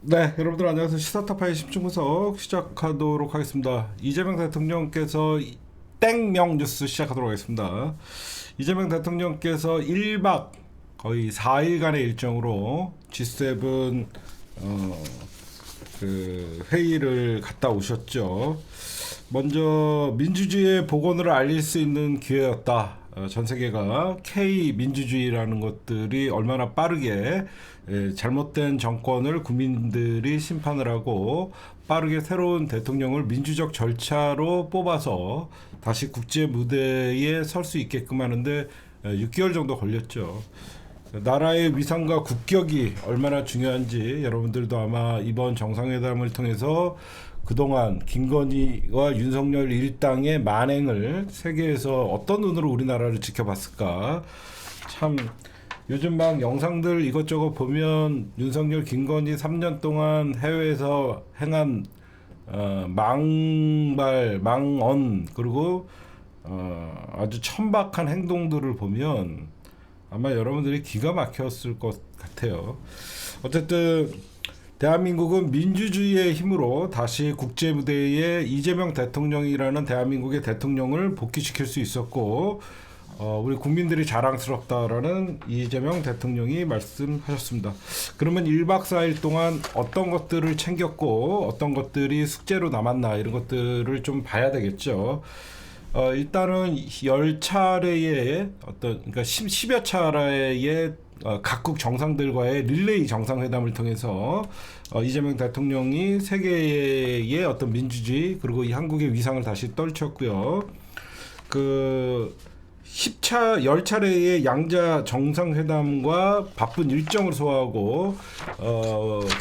네, 여러분들 안녕하세요. 시사타파의 집중분석 시작하도록 하겠습니다. 이재명 대통령께서 땡명 뉴스 시작하도록 하겠습니다. 이재명 대통령께서 1박 거의 4일간의 일정으로 G7 그 회의를 갔다 오셨죠. 먼저 민주주의의 복원을 알릴 수 있는 기회였다. 전 세계가 K 민주주의라는 것들이 얼마나 빠르게 잘못된 정권을 국민들이 심판을 하고 빠르게 새로운 대통령을 민주적 절차로 뽑아서 다시 국제 무대에 설 수 있게끔 하는데 6개월 정도 걸렸죠. 나라의 위상과 국격이 얼마나 중요한지 여러분들도 아마 이번 정상회담을 통해서 그동안 김건희와 윤석열 일당의 만행을 세계에서 어떤 눈으로 우리나라를 지켜봤을까. 참 요즘 막 영상들 이것저것 보면 윤석열 김건희 3년 동안 해외에서 행한 망발 망언 그리고 아주 천박한 행동들을 보면 아마 여러분들이 기가 막혔을 것 같아요. 어쨌든 대한민국은 민주주의의 힘으로 다시 국제 무대에 이재명 대통령이라는 대한민국의 대통령을 복귀시킬 수 있었고 우리 국민들이 자랑스럽다라는 이재명 대통령이 말씀하셨습니다. 그러면 1박 4일 동안 어떤 것들을 챙겼고 어떤 것들이 숙제로 남았나 이런 것들을 좀 봐야 되겠죠. 일단은 10차례의 그러니까 10여 차례의 각국 정상들과의 릴레이 정상회담을 통해서 이재명 대통령이 세계의 어떤 민주주의 그리고 이 한국의 위상을 다시 떨쳤고요. 그 10차례의 양자 정상회담과 바쁜 일정을 소화하고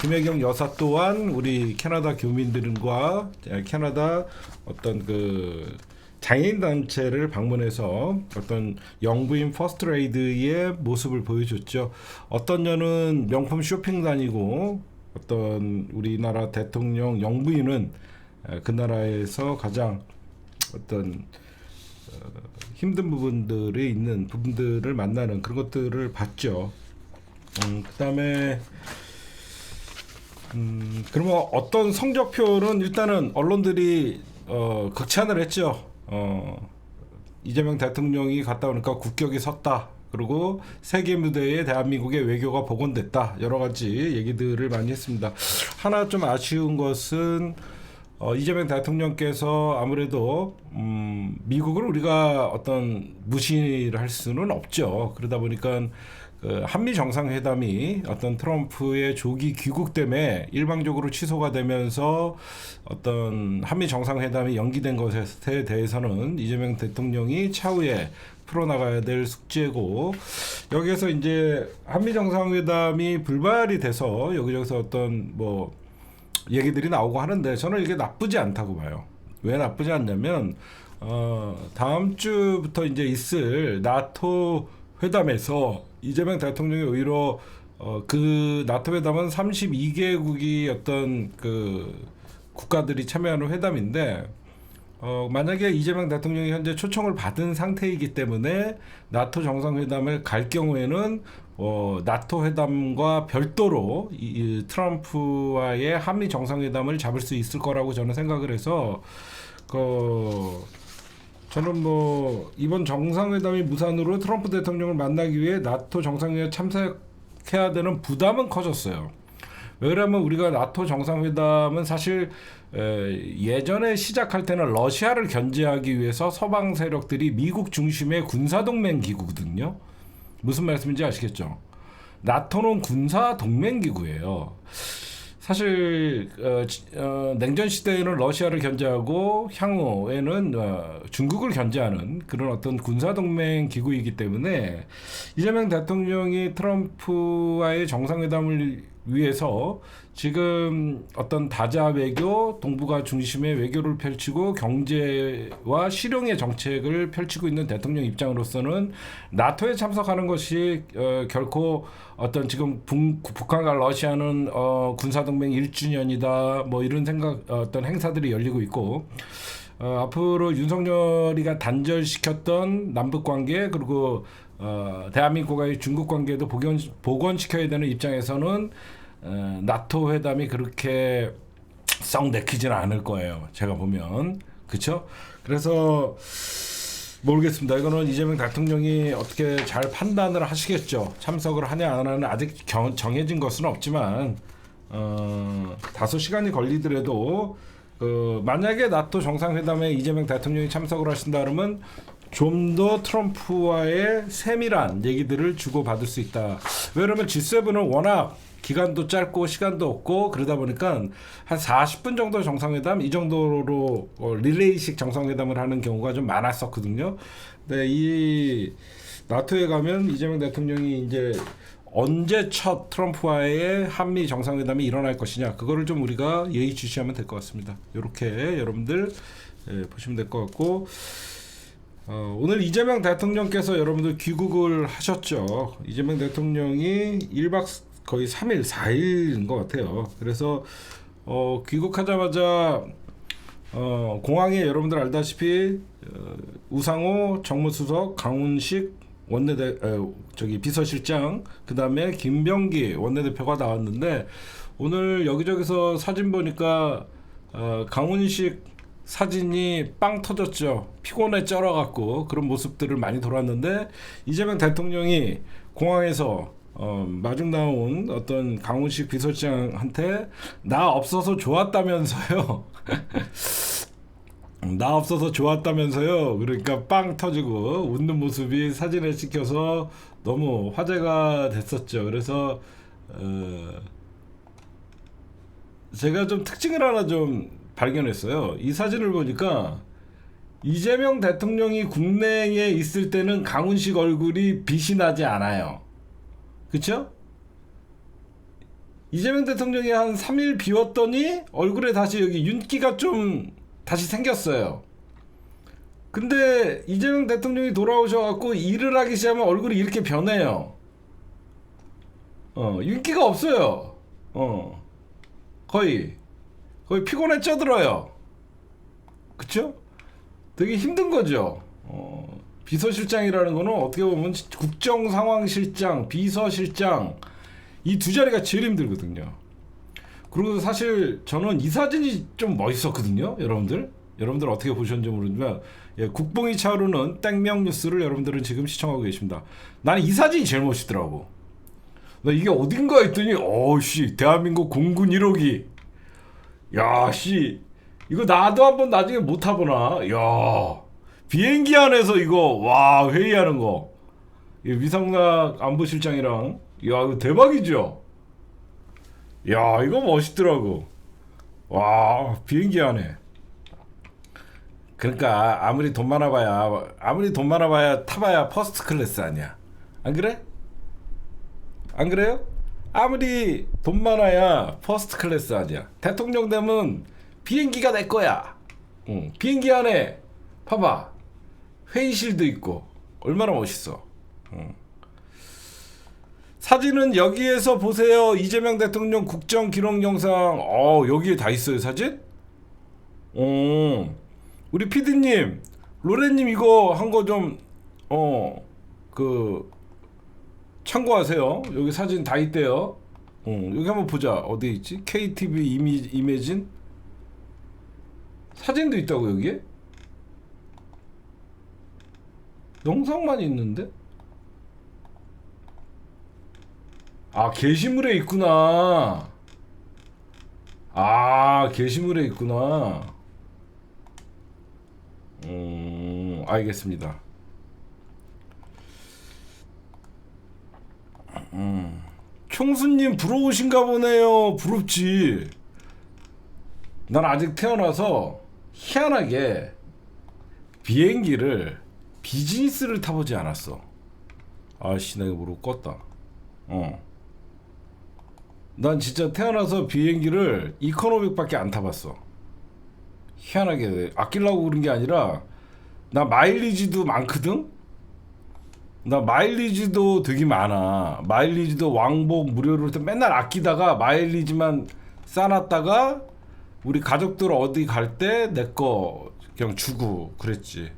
김혜경 여사 또한 우리 캐나다 교민들과 캐나다 어떤 그 장애인 단체를 방문해서 어떤 영부인 퍼스트레이드의 모습을 보여줬죠. 어떤 년은 명품 쇼핑 다니고 어떤 우리나라 대통령 영부인은 그 나라에서 가장 어떤 힘든 부분들이 있는 부분들을 만나는 그런 것들을 봤죠. 그다음에 그러면 어떤 성적표는 일단은 언론들이 극찬을 했죠. 이재명 대통령이 갔다 오니까 국격이 섰다. 그리고 세계 무대에 대한민국의 외교가 복원됐다. 여러 가지 얘기들을 많이 했습니다. 하나 좀 아쉬운 것은 이재명 대통령께서 아무래도 미국을 우리가 어떤 무시를 할 수는 없죠. 그러다 보니까 그 한미 정상회담이 어떤 트럼프의 조기 귀국 때문에 일방적으로 취소가 되면서 어떤 한미 정상회담이 연기된 것에 대해서는 이재명 대통령이 차후에 풀어나가야 될 숙제고, 여기에서 이제 한미 정상회담이 불발이 돼서 여기저기서 어떤 뭐 얘기들이 나오고 하는데 저는 이게 나쁘지 않다고 봐요. 왜 나쁘지 않냐면 다음 주부터 이제 있을 나토 회담에서 이재명 대통령이 오히려 그 나토 회담은 32개국이 어떤 그 국가들이 참여하는 회담인데 만약에 이재명 대통령이 현재 초청을 받은 상태이기 때문에 나토 정상회담을 갈 경우에는 나토 회담과 별도로 이 트럼프와의 한미 정상회담을 잡을 수 있을 거라고 저는 생각을 해서 저는 뭐 이번 정상회담이 무산으로 트럼프 대통령을 만나기 위해 나토 정상회담에 참석해야 되는 부담은 커졌어요. 왜 그러면 우리가 나토 정상회담은 사실 예전에 시작할 때는 러시아를 견제하기 위해서 서방 세력들이 미국 중심의 군사동맹 기구거든요. 무슨 말씀인지 아시겠죠? 나토는 군사동맹 기구예요. 사실 냉전 시대에는 러시아를 견제하고 향후에는 중국을 견제하는 그런 어떤 군사 동맹 기구이기 때문에 이재명 대통령이 트럼프와의 정상회담을 위해서 지금 어떤 다자 외교, 동북아 중심의 외교를 펼치고 경제와 실용의 정책을 펼치고 있는 대통령 입장으로서는 나토에 참석하는 것이 결코 어떤 지금 북한과 러시아는 군사동맹 1주년이다 뭐 이런 생각 어떤 행사들이 열리고 있고 앞으로 윤석열이가 단절시켰던 남북 관계 그리고 대한민국과의 중국 관계도 복원시켜야 되는 입장에서는 나토 회담이 그렇게 썩 내키지는 않을 거예요. 제가 보면. 그렇죠? 그래서 모르겠습니다. 이거는 이재명 대통령이 어떻게 잘 판단을 하시겠죠. 참석을 하냐 안 하냐 아직 정해진 것은 없지만 다소 시간이 걸리더라도 만약에 나토 정상회담에 이재명 대통령이 참석을 하신다 그러면 좀 더 트럼프와의 세밀한 얘기들을 주고받을 수 있다. 왜냐하면 G7은 워낙 기간도 짧고 시간도 없고 그러다 보니까 한 40분 정도 정상회담 이 정도로 릴레이식 정상회담을 하는 경우가 좀 많았었거든요. 근데 이 나토에 가면 이재명 대통령이 이제 언제 첫 트럼프와의 한미 정상회담이 일어날 것이냐 그거를 좀 우리가 예의주시하면 될 것 같습니다. 이렇게 여러분들 보시면 될 것 같고 오늘 이재명 대통령께서 여러분들 귀국을 하셨죠. 이재명 대통령이 1박 거의 3일, 4일인 것 같아요. 그래서 귀국하자마자 공항에 여러분들 알다시피 우상호 정무수석, 강훈식 비서실장, 그 다음에 김병기 원내대표가 나왔는데 오늘 여기저기서 사진 보니까 강훈식 사진이 빵 터졌죠. 피곤에 쩔어갖고 그런 모습들을 많이 돌았는데 이재명 대통령이 공항에서 마중 나온 어떤 강훈식 비서실장한테 나 없어서 좋았다면서요. 나 없어서 좋았다면서요. 그러니까 빵 터지고 웃는 모습이 사진에 찍혀서 너무 화제가 됐었죠. 그래서 제가 좀 특징을 하나 좀 발견했어요. 이 사진을 보니까 이재명 대통령이 국내에 있을 때는 강훈식 얼굴이 빛이 나지 않아요. 그쵸? 이재명 대통령이 한 3일 비웠더니 얼굴에 다시 여기 윤기가 좀 다시 생겼어요. 근데 이재명 대통령이 돌아오셔갖고 일을 하기 시작하면 얼굴이 이렇게 변해요. 윤기가 없어요. 거의 피곤에 쪄들어요. 그쵸? 되게 힘든 거죠. 비서실장이라는 거는 어떻게 보면 국정상황실장, 비서실장 이 두 자리가 제일 힘들거든요. 그리고 사실 저는 이 사진이 좀 멋있었거든요. 여러분들 어떻게 보셨는지 모르지만 국뽕이 차오르는 땡명 뉴스를 여러분들은 지금 시청하고 계십니다. 나는 이 사진이 제일 멋있더라고. 나 이게 어딘가 했더니 대한민국 공군 1호기 야, 이거 나도 한번 나중에 못 타보나? 야, 비행기 안에서 이거, 회의하는 거. 위성락 안보실장이랑, 야, 이거 대박이죠? 야, 이거 멋있더라고. 와, 비행기 안에. 그러니까, 아무리 돈 많아봐야 타봐야 퍼스트 클래스 아니야. 안 그래? 안 그래요? 아무리 돈 많아야 퍼스트 클래스 아니야. 대통령 되면 비행기가 내 거야. 비행기 안에 봐봐 회의실도 있고 얼마나 멋있어. 사진은 여기에서 보세요. 이재명 대통령 국정 기록 영상 여기에 다 있어요. 사진. 우리 PD님 로렌님 이거 한 거 좀 참고하세요. 여기 사진 다 있대요. 여기 한번 보자. 어디 있지? KTV 이미진 사진도 있다고 여기에? 영상만 있는데? 게시물에 있구나. 게시물에 있구나. 알겠습니다. 총수님 부러우신가 보네요. 부럽지. 난 아직 태어나서 희한하게 비행기를 비즈니스를 타보지 않았어. 내가 모르고 껐다. 난 진짜 태어나서 비행기를 이코노믹밖에 안 타봤어. 희한하게 아끼려고 그런 게 아니라 나 마일리지도 많거든. 나 마일리지도 되게 많아. 마일리지도 왕복 무료로 맨날 아끼다가 마일리지만 싸놨다가 우리 가족들 어디 갈 때 내 거 그냥 주고 그랬지.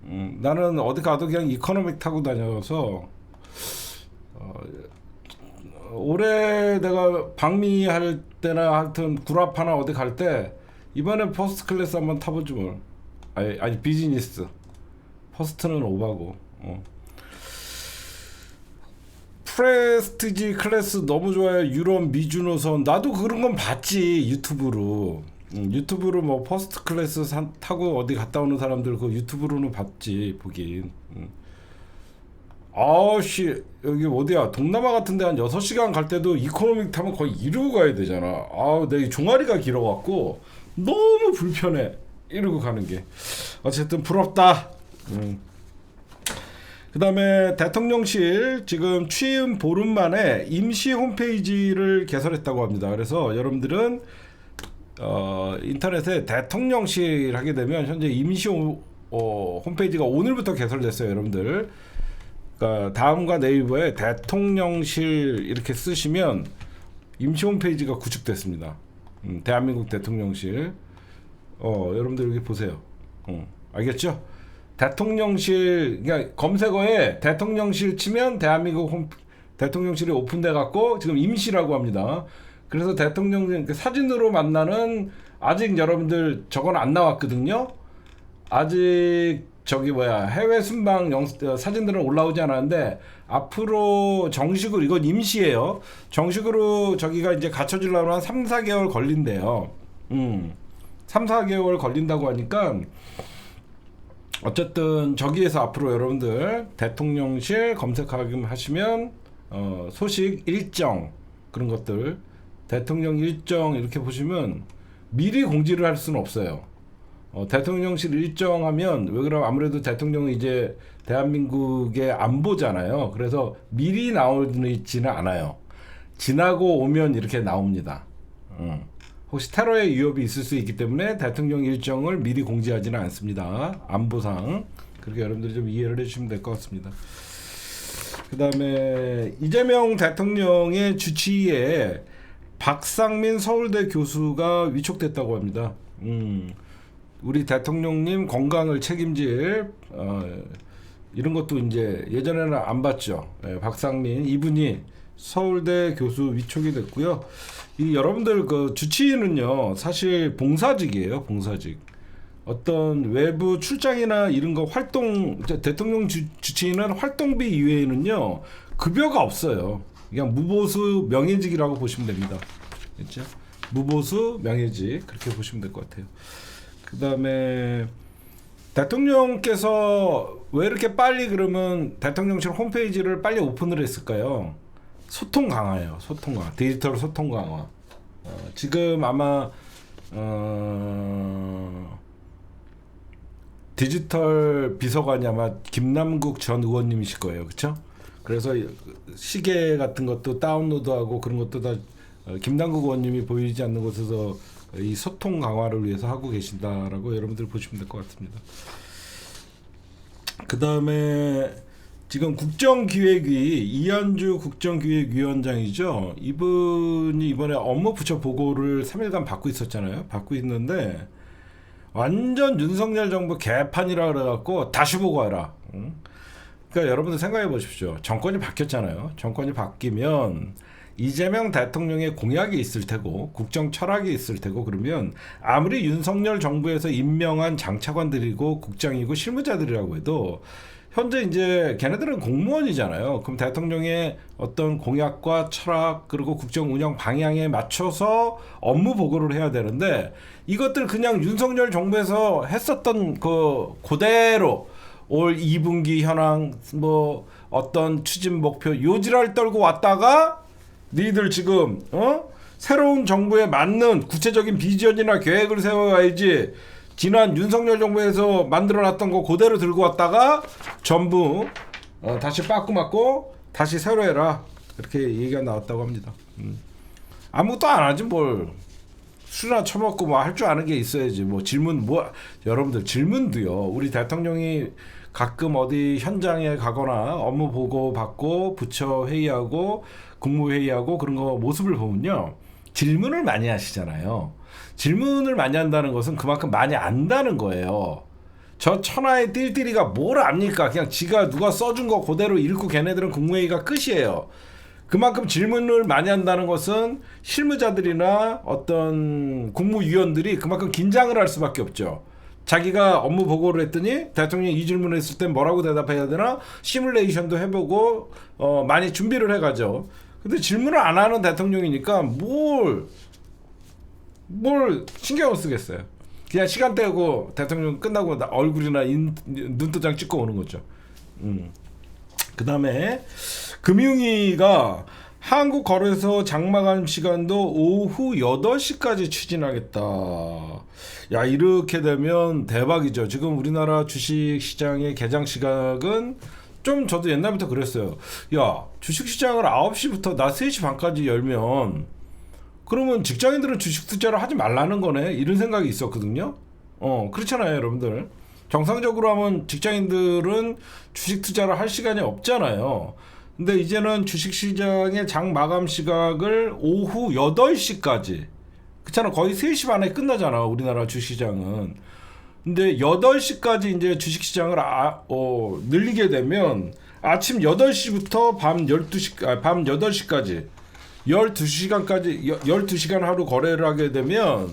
나는 어디 가도 그냥 이코노믹 타고 다녀서 올해 내가 방미할 때나 하여튼 구라파나 어디 갈 때 이번에 퍼스트 클래스 한번 타보지 뭘. 아니 비즈니스. 퍼스트는 오바고. 프레스티지 클래스 너무 좋아요. 유럽 미주 노선. 나도 그런 건 봤지 유튜브로. 유튜브로 뭐 퍼스트 클래스 타고 어디 갔다 오는 사람들 그 유튜브로는 봤지 보긴. 아씨 여기 어디야 동남아 같은데 한 6시간 갈 때도 이코노믹 타면 거의 이러고 가야 되잖아. 내 종아리가 길어갖고 너무 불편해 이러고 가는 게. 어쨌든 부럽다. 그 다음에 대통령실 지금 취임 보름 만에 임시 홈페이지를 개설했다고 합니다. 그래서 여러분들은 인터넷에 대통령실 하게 되면 현재 임시 홈페이지가 오늘부터 개설됐어요. 여러분들 그러니까 다음과 네이버에 대통령실 이렇게 쓰시면 임시 홈페이지가 구축됐습니다. 대한민국 대통령실. 여러분들 여기 보세요. 알겠죠? 대통령실 그러니까 검색어에 대통령실 치면 대한민국 대통령실이 오픈돼 갖고 지금 임시라고 합니다. 그래서 대통령 사진으로 만나는 아직 여러분들 저건 안 나왔거든요. 아직 해외 순방 사진들은 올라오지 않았는데 앞으로 정식으로 이건 임시예요. 정식으로 저기가 이제 갖춰지려면 한 3, 4개월 걸린대요. 3, 4개월 걸린다고 하니까 어쨌든 저기에서 앞으로 여러분들 대통령실 검색하시면 소식 일정 그런 것들 대통령 일정 이렇게 보시면 미리 공지를 할 수는 없어요. 대통령실 일정하면 왜 그러면 아무래도 대통령은 이제 대한민국의 안보잖아요. 그래서 미리 나오지는 않아요. 지나고 오면 이렇게 나옵니다. 혹시 테러의 위협이 있을 수 있기 때문에 대통령 일정을 미리 공지하지는 않습니다. 안보상. 그렇게 여러분들이 좀 이해를 해주시면 될 것 같습니다. 그 다음에 이재명 대통령의 주치의에 박상민 서울대 교수가 위촉됐다고 합니다. 우리 대통령님 건강을 책임질 이런 것도 이제 예전에는 안 봤죠. 박상민 이분이 서울대 교수 위촉이 됐고요. 이 여러분들 그 주치의는요 사실 봉사직이에요. 봉사직. 어떤 외부 출장이나 이런 거 활동 대통령 주치의는 활동비 이외에는요 급여가 없어요. 그냥 무보수 명예직이라고 보시면 됩니다. 그렇죠? 무보수 명예직 그렇게 보시면 될 것 같아요. 그 다음에 대통령께서 왜 이렇게 빨리 그러면 대통령실 홈페이지를 빨리 오픈을 했을까요? 소통 강화예요. 소통 강화. 디지털 소통 강화. 지금 아마 디지털 비서관이 아마 김남국 전 의원님이실 거예요. 그렇죠? 그래서 시계 같은 것도 다운로드하고 그런 것도 다 김남국 의원님이 보이지 않는 곳에서 이 소통 강화를 위해서 하고 계신다라고 여러분들 보시면 될 것 같습니다. 그 다음에 지금 국정기획위 이한주 국정기획위원장이죠. 이분이 이번에 업무 부처 보고를 3일간 받고 있었잖아요. 받고 있는데 완전 윤석열 정부 개판이라 그래갖고 다시 보고하라. 그러니까 여러분들 생각해 보십시오. 정권이 바뀌었잖아요. 정권이 바뀌면 이재명 대통령의 공약이 있을 테고 국정 철학이 있을 테고 그러면 아무리 윤석열 정부에서 임명한 장차관들이고 국장이고 실무자들이라고 해도 현재 이제 걔네들은 공무원이잖아요. 그럼 대통령의 어떤 공약과 철학 그리고 국정 운영 방향에 맞춰서 업무 보고를 해야 되는데 이것들 그냥 윤석열 정부에서 했었던 그대로 올 2분기 현황 뭐 어떤 추진 목표 요지랄 떨고 왔다가 니들 지금 새로운 정부에 맞는 구체적인 비전이나 계획을 세워야지 지난 윤석열 정부에서 만들어놨던 거 그대로 들고 왔다가 전부 다시 빠꾸 맞고 다시 새로 해라 이렇게 얘기가 나왔다고 합니다. 아무것도 안 하지 뭘. 술이나 처먹고 뭐 할 줄 아는 게 있어야지. 뭐 질문 여러분들 질문도요. 우리 대통령이 가끔 어디 현장에 가거나 업무 보고 받고 부처 회의하고 국무회의하고 그런 거 모습을 보면요. 질문을 많이 하시잖아요. 질문을 많이 한다는 것은 그만큼 많이 안다는 거예요. 저 천하의 띨띨이가 뭘 압니까? 그냥 지가 누가 써준 거 그대로 읽고 걔네들은 국무회의가 끝이에요. 그만큼 질문을 많이 한다는 것은 실무자들이나 어떤 국무위원들이 그만큼 긴장을 할 수밖에 없죠. 자기가 업무 보고를 했더니 대통령이 이 질문을 했을 때 뭐라고 대답해야 되나 시뮬레이션도 해보고 많이 준비를 해가죠. 근데 질문을 안 하는 대통령이니까 뭘 신경을 쓰겠어요. 그냥 시간 떼고 대통령 끝나고 얼굴이나 눈도장 찍고 오는 거죠. 그 다음에 금융위가 한국거래소 장마감 시간도 오후 8시까지 추진하겠다. 야, 이렇게 되면 대박이죠. 지금 우리나라 주식시장의 개장 시각은 좀 저도 옛날부터 그랬어요. 야, 주식시장을 9시부터 낮 3시 반까지 열면 그러면 직장인들은 주식 투자를 하지 말라는 거네. 이런 생각이 있었거든요. 그렇잖아요, 여러분들. 정상적으로 하면 직장인들은 주식 투자를 할 시간이 없잖아요. 근데 이제는 주식시장의 장 마감 시각을 오후 8시까지. 그렇잖아. 거의 3시 반에 끝나잖아, 우리나라 주식시장은. 근데 8시까지 이제 주식시장을 늘리게 되면 아침 8시부터 밤 8시까지 12시간 하루 거래를 하게 되면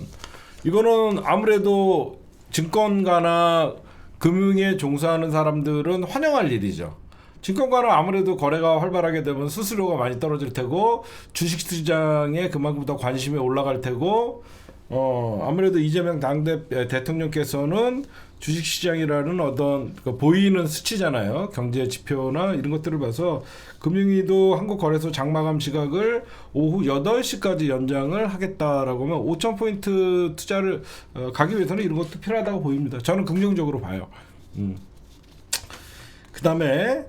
이거는 아무래도 증권가나 금융에 종사하는 사람들은 환영할 일이죠. 증권가는 아무래도 거래가 활발하게 되면 수수료가 많이 떨어질 테고 주식시장에 그만큼 더 관심이 올라갈 테고 아무래도 이재명 대통령께서는 주식시장이라는 어떤 보이는 수치잖아요. 경제 지표나 이런 것들을 봐서 금융위도 한국거래소 장마감 시각을 오후 8시까지 연장을 하겠다라고 하면 5,000포인트 투자를 가기 위해서는 이런 것도 필요하다고 보입니다. 저는 긍정적으로 봐요. 그 다음에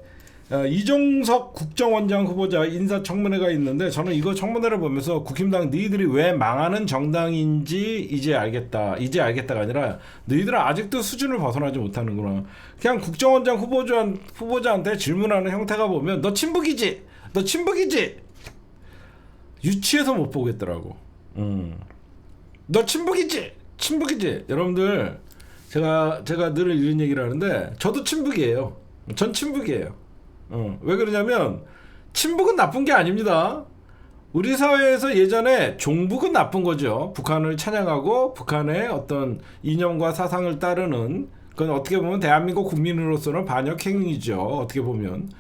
이종석 국정원장 후보자 인사청문회가 있는데 저는 이거 청문회를 보면서 국힘당 너희들이 왜 망하는 정당인지 이제 알겠다가 아니라 너희들은 아직도 수준을 벗어나지 못하는구나. 그냥 국정원장 후보자한테 질문하는 형태가 보면 너 친북이지? 유치해서 못 보겠더라고. 너 친북이지? 여러분들 제가 늘 이런 얘기를 하는데 저도 친북이에요. 전 친북이에요. 왜 그러냐면 친북은 나쁜 게 아닙니다. 우리 사회에서 예전에 종북은 나쁜 거죠. 북한을 찬양하고 북한의 어떤 이념과 사상을 따르는 그건 어떻게 보면 대한민국 국민으로서는 반역 행위죠. 어떻게 보면.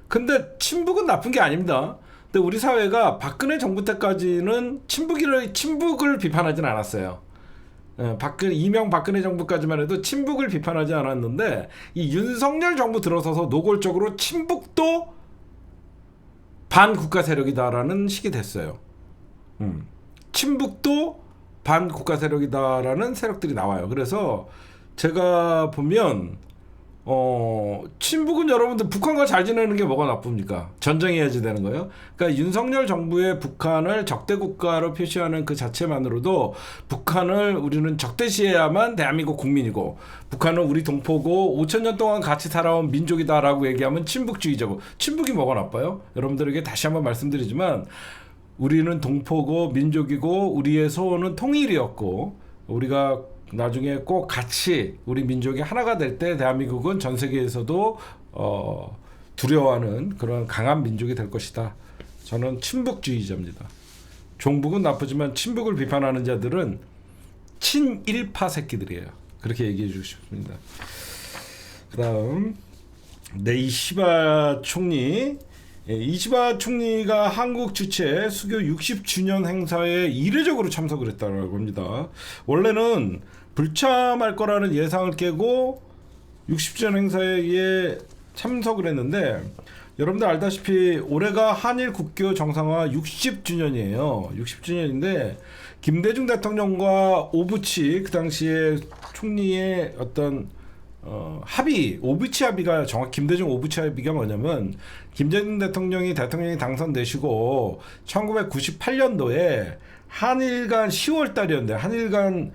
근데 친북은 나쁜 게 아닙니다. 근데 우리 사회가 박근혜 정부 때까지는 친북을 비판하진 않았어요. 이명박근혜 정부까지만 해도 친북을 비판하지 않았는데 이 윤석열 정부 들어서서 노골적으로 친북도 반국가 세력이다라는 식이 됐어요. 친북도 반국가 세력이다라는 세력들이 나와요. 그래서 제가 보면 친북은 여러분들 북한과 잘 지내는 게 뭐가 나쁩니까? 전쟁해야지 되는 거예요. 그러니까 윤석열 정부의 북한을 적대 국가로 표시하는 그 자체만으로도 북한을 우리는 적대시해야만 대한민국 국민이고 북한은 우리 동포고 5,000년 동안 같이 살아온 민족이다라고 얘기하면 친북주의자고 친북이 뭐가 나빠요? 여러분들에게 다시 한번 말씀드리지만 우리는 동포고 민족이고 우리의 소원은 통일이었고 우리가 나중에 꼭 같이 우리 민족이 하나가 될 때 대한민국은 전 세계에서도 두려워하는 그런 강한 민족이 될 것이다. 저는 친북주의자입니다. 종북은 나쁘지만 친북을 비판하는 자들은 친일파 새끼들이에요. 그렇게 얘기해 주고 싶습니다. 그 다음 이시바 총리. 이시바 총리가 한국 주최 수교 60주년 행사에 이례적으로 참석을 했다고 합니다. 원래는 불참할 거라는 예상을 깨고 60주년 행사에 참석을 했는데 여러분들 알다시피 올해가 한일 국교 정상화 60주년이에요. 60주년인데 김대중 대통령과 오부치 그 당시에 총리의 어떤 합의, 오부치 합의가 김대중 오부치 합의가 뭐냐면 김대중 대통령이 당선되시고 1998년도에 한일 간 10월 달이었는데 한일 간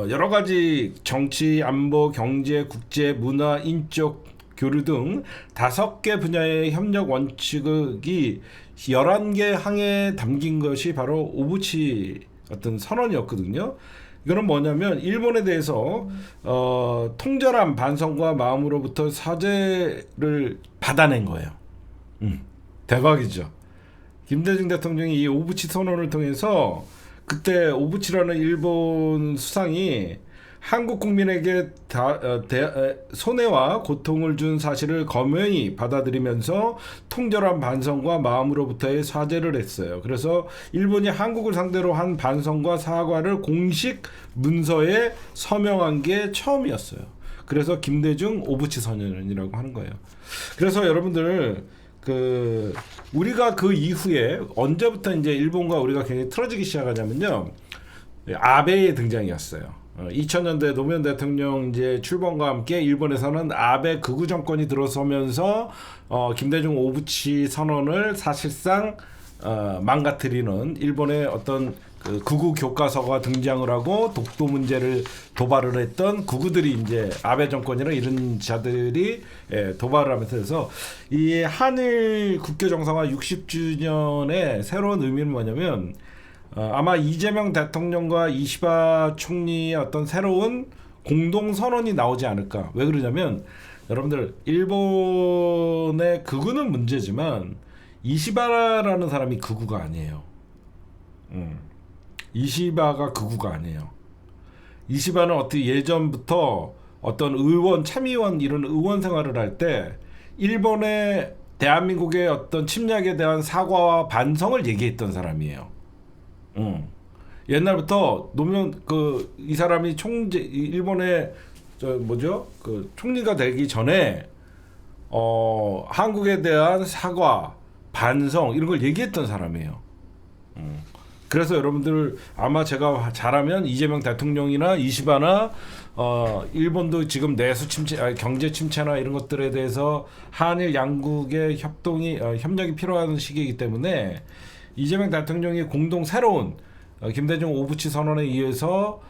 여러 가지 정치, 안보, 경제, 국제, 문화, 인적 교류 등 5개 분야의 협력 원칙이 11개 항에 담긴 것이 바로 오부치 어떤 선언이었거든요. 이거는 뭐냐면 일본에 대해서 통절한 반성과 마음으로부터 사죄를 받아낸 거예요. 대박이죠. 김대중 대통령이 이 오부치 선언을 통해서 그때 오부치라는 일본 수상이 한국 국민에게 손해와 고통을 준 사실을 겸허히 받아들이면서 통절한 반성과 마음으로부터의 사죄를 했어요. 그래서 일본이 한국을 상대로 한 반성과 사과를 공식 문서에 서명한 게 처음이었어요. 그래서 김대중 오부치 선언이라고 하는 거예요. 그래서 여러분들 우리가 그 이후에 언제부터 이제 일본과 우리가 굉장히 틀어지기 시작하냐면요. 아베의 등장이었어요. 2000년대 노무현 대통령 이제 출범과 함께 일본에서는 아베 극우 정권이 들어서면서 김대중 오부치 선언을 사실상 망가뜨리는 일본의 어떤 그 극우 교과서가 등장을 하고 독도 문제를 도발을 했던 극우들이 이제 아베 정권이나 이런 자들이 도발을 하면서 해서 이 한일 국교 정상화 60주년의 새로운 의미는 뭐냐면 아마 이재명 대통령과 이시바 총리의 어떤 새로운 공동 선언이 나오지 않을까. 왜 그러냐면 여러분들 일본의 극우는 문제지만 이시바라는 사람이 극우가 아니에요. 이시바가 극우가 아니에요. 이시바는 어떻게 예전부터 어떤 의원, 참의원 이런 의원 생활을 할 때 일본의 대한민국의 어떤 침략에 대한 사과와 반성을 얘기했던 사람이에요. 옛날부터 노무현 이 사람이 일본의 총리가 되기 전에 한국에 대한 사과, 반성 이런 걸 얘기했던 사람이에요. 그래서 여러분들 아마 제가 잘하면 이재명 대통령이나 이시바나 일본도 지금 내수 침체, 경제 침체나 이런 것들에 대해서 한일 양국의 협력이 필요한 시기이기 때문에 이재명 대통령이 공동 새로운 김대중 오부치 선언에 의해서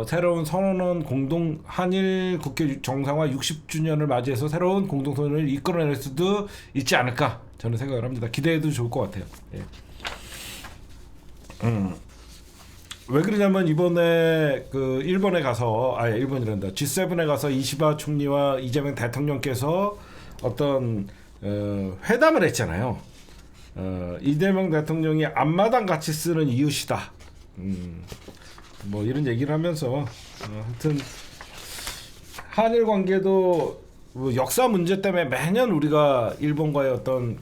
새로운 선언은 공동 한일 국회 정상화 60주년을 맞이해서 새로운 공동 선언을 이끌어낼 수도 있지 않을까 저는 생각을 합니다. 기대해도 좋을 것 같아요. 예. 왜 그러냐면 이번에 일본에 가서 일본이란다 G7에 가서 이시바 총리와 이재명 대통령께서 어떤 회담을 했잖아요. 이재명 대통령이 앞마당 같이 쓰는 이웃이다. 뭐 이런 얘기를 하면서 하여튼 한일 관계도 뭐 역사 문제 때문에 매년 우리가 일본과의 어떤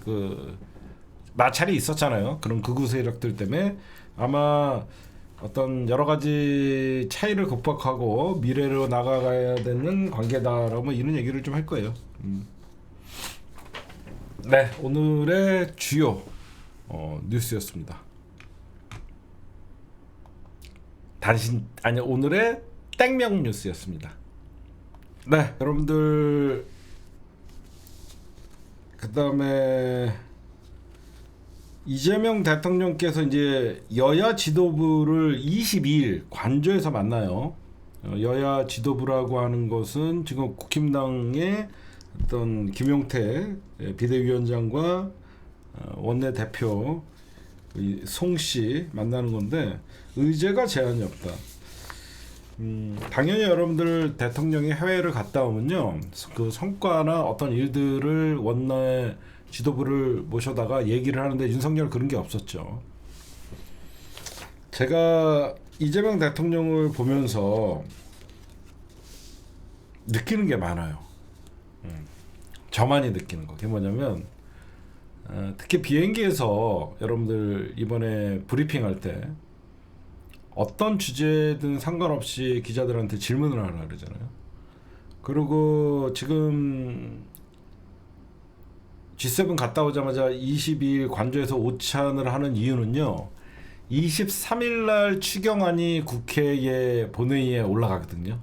마찰이 있었잖아요. 그런 극우 세력들 때문에 아마 어떤 여러 가지 차이를 극복하고 미래로 나가야 되는 관계다라고 뭐 이런 얘기를 좀 할 거예요. 네, 오늘의 주요 뉴스였습니다. 오늘의 땡명 뉴스였습니다. 네, 여러분들 그다음에 이재명 대통령께서 이제 여야 지도부를 22일 관저에서 만나요. 여야 지도부라고 하는 것은 지금 국힘당의 어떤 김용태 비대위원장과 원내대표 송씨 만나는 건데 의제가 제한이 없다. 당연히 여러분들 대통령이 해외를 갔다 오면요 그 성과나 어떤 일들을 원내 지도부를 모셔다가 얘기를 하는데 윤석열 그런 게 없었죠. 제가 이재명 대통령을 보면서 느끼는 게 많아요. 저만이 느끼는 거. 그게 뭐냐면 특히 비행기에서 여러분들 이번에 브리핑할 때 어떤 주제든 상관없이 기자들한테 질문을 하라 그러잖아요. 그리고 지금 G7 갔다 오자마자 22일 관저에서 오찬을 하는 이유는요. 23일 날 추경안이 국회에 본회의에 올라가거든요.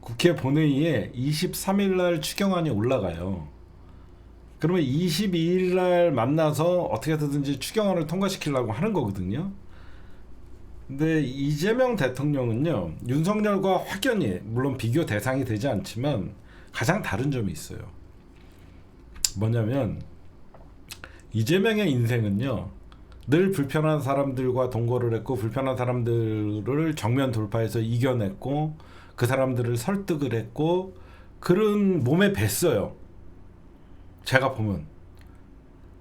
국회 본회의에 23일 날 추경안이 올라가요. 그러면 22일 날 만나서 어떻게든지 추경안을 통과시키려고 하는 거거든요. 근데 이재명 대통령은요. 윤석열과 확연히 물론 비교 대상이 되지 않지만 가장 다른 점이 있어요. 뭐냐면 이재명의 인생은요. 늘 불편한 사람들과 동거를 했고 불편한 사람들을 정면 돌파해서 이겨냈고 그 사람들을 설득을 했고 그런 몸에 뱄어요. 제가 보면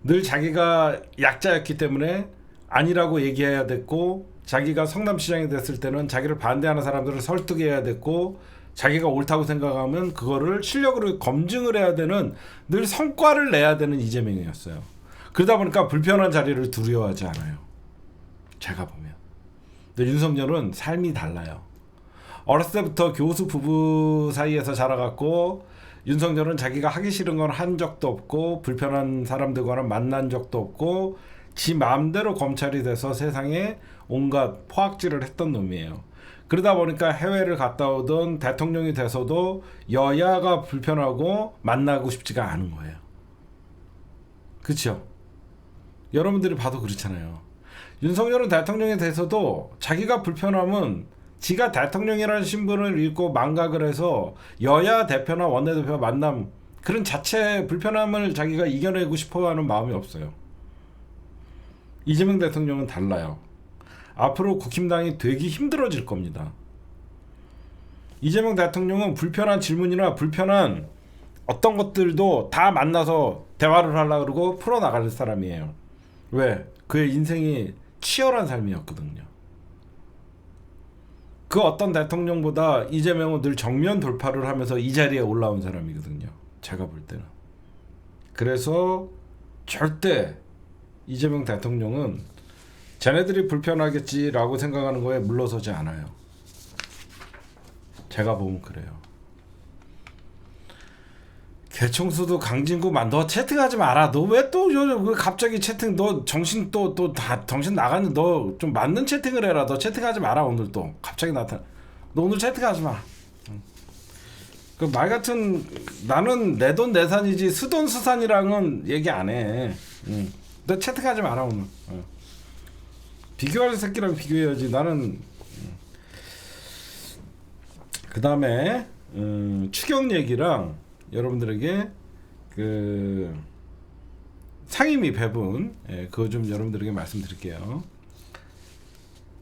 늘 자기가 약자였기 때문에 아니라고 얘기해야 됐고, 자기가 성남시장이 됐을 때는 자기를 반대하는 사람들을 설득해야 됐고, 자기가 옳다고 생각하면 그거를 실력으로 검증을 해야 되는, 늘 성과를 내야 되는 이재명이었어요. 그러다 보니까 불편한 자리를 두려워하지 않아요. 제가 보면. 근데 윤석열은 삶이 달라요. 어렸을 때부터 교수 부부 사이에서 자라갔고, 윤석열은 자기가 하기 싫은 건 한 적도 없고, 불편한 사람들과는 만난 적도 없고, 지 마음대로 검찰이 돼서 세상에 온갖 포악질을 했던 놈이에요. 그러다 보니까 해외를 갔다 오던 대통령이 돼서도 여야가 불편하고 만나고 싶지가 않은 거예요. 그렇죠? 여러분들이 봐도 그렇잖아요. 윤석열은 대통령이 돼서도 자기가 불편하면 지가 대통령이라는 신분을 잃고 망각을 해서 여야 대표나 원내대표 만남, 그런 자체 불편함을 자기가 이겨내고 싶어하는 마음이 없어요. 이재명 대통령은 달라요. 앞으로 국힘당이 되게 힘들어질 겁니다. 이재명 대통령은 불편한 질문이나 불편한 어떤 것들도 다 만나서 대화를 하려고 그러고 풀어나갈 사람이에요. 왜? 그의 인생이 치열한 삶이었거든요. 그 어떤 대통령보다 이재명은 늘 정면 돌파를 하면서 이 자리에 올라온 사람이거든요. 제가 볼 때는. 그래서 절대 이재명 대통령은 쟤네들이 불편하겠지라고 생각하는 거에 물러서지 않아요. 제가 보면 그래요. 개청수도 강진구만, 너 채팅하지 마라. 너 왜 또 갑자기 채팅, 너 정신 또 다 정신 나갔는데 너 좀 맞는 채팅을 해라. 너 채팅하지 마라. 오늘 또 갑자기 나타나. 너 오늘 채팅하지 마. 그 말 같은, 나는 내 돈 내산이지 수돈 수산이랑은 얘기 안 해. 너 채팅하지 마라 오늘. 비교할 새끼랑 비교해야지. 나는. 그 다음에 추경 얘기랑 여러분들에게 그 상임위 배분, 그거 좀 여러분들에게 말씀드릴게요.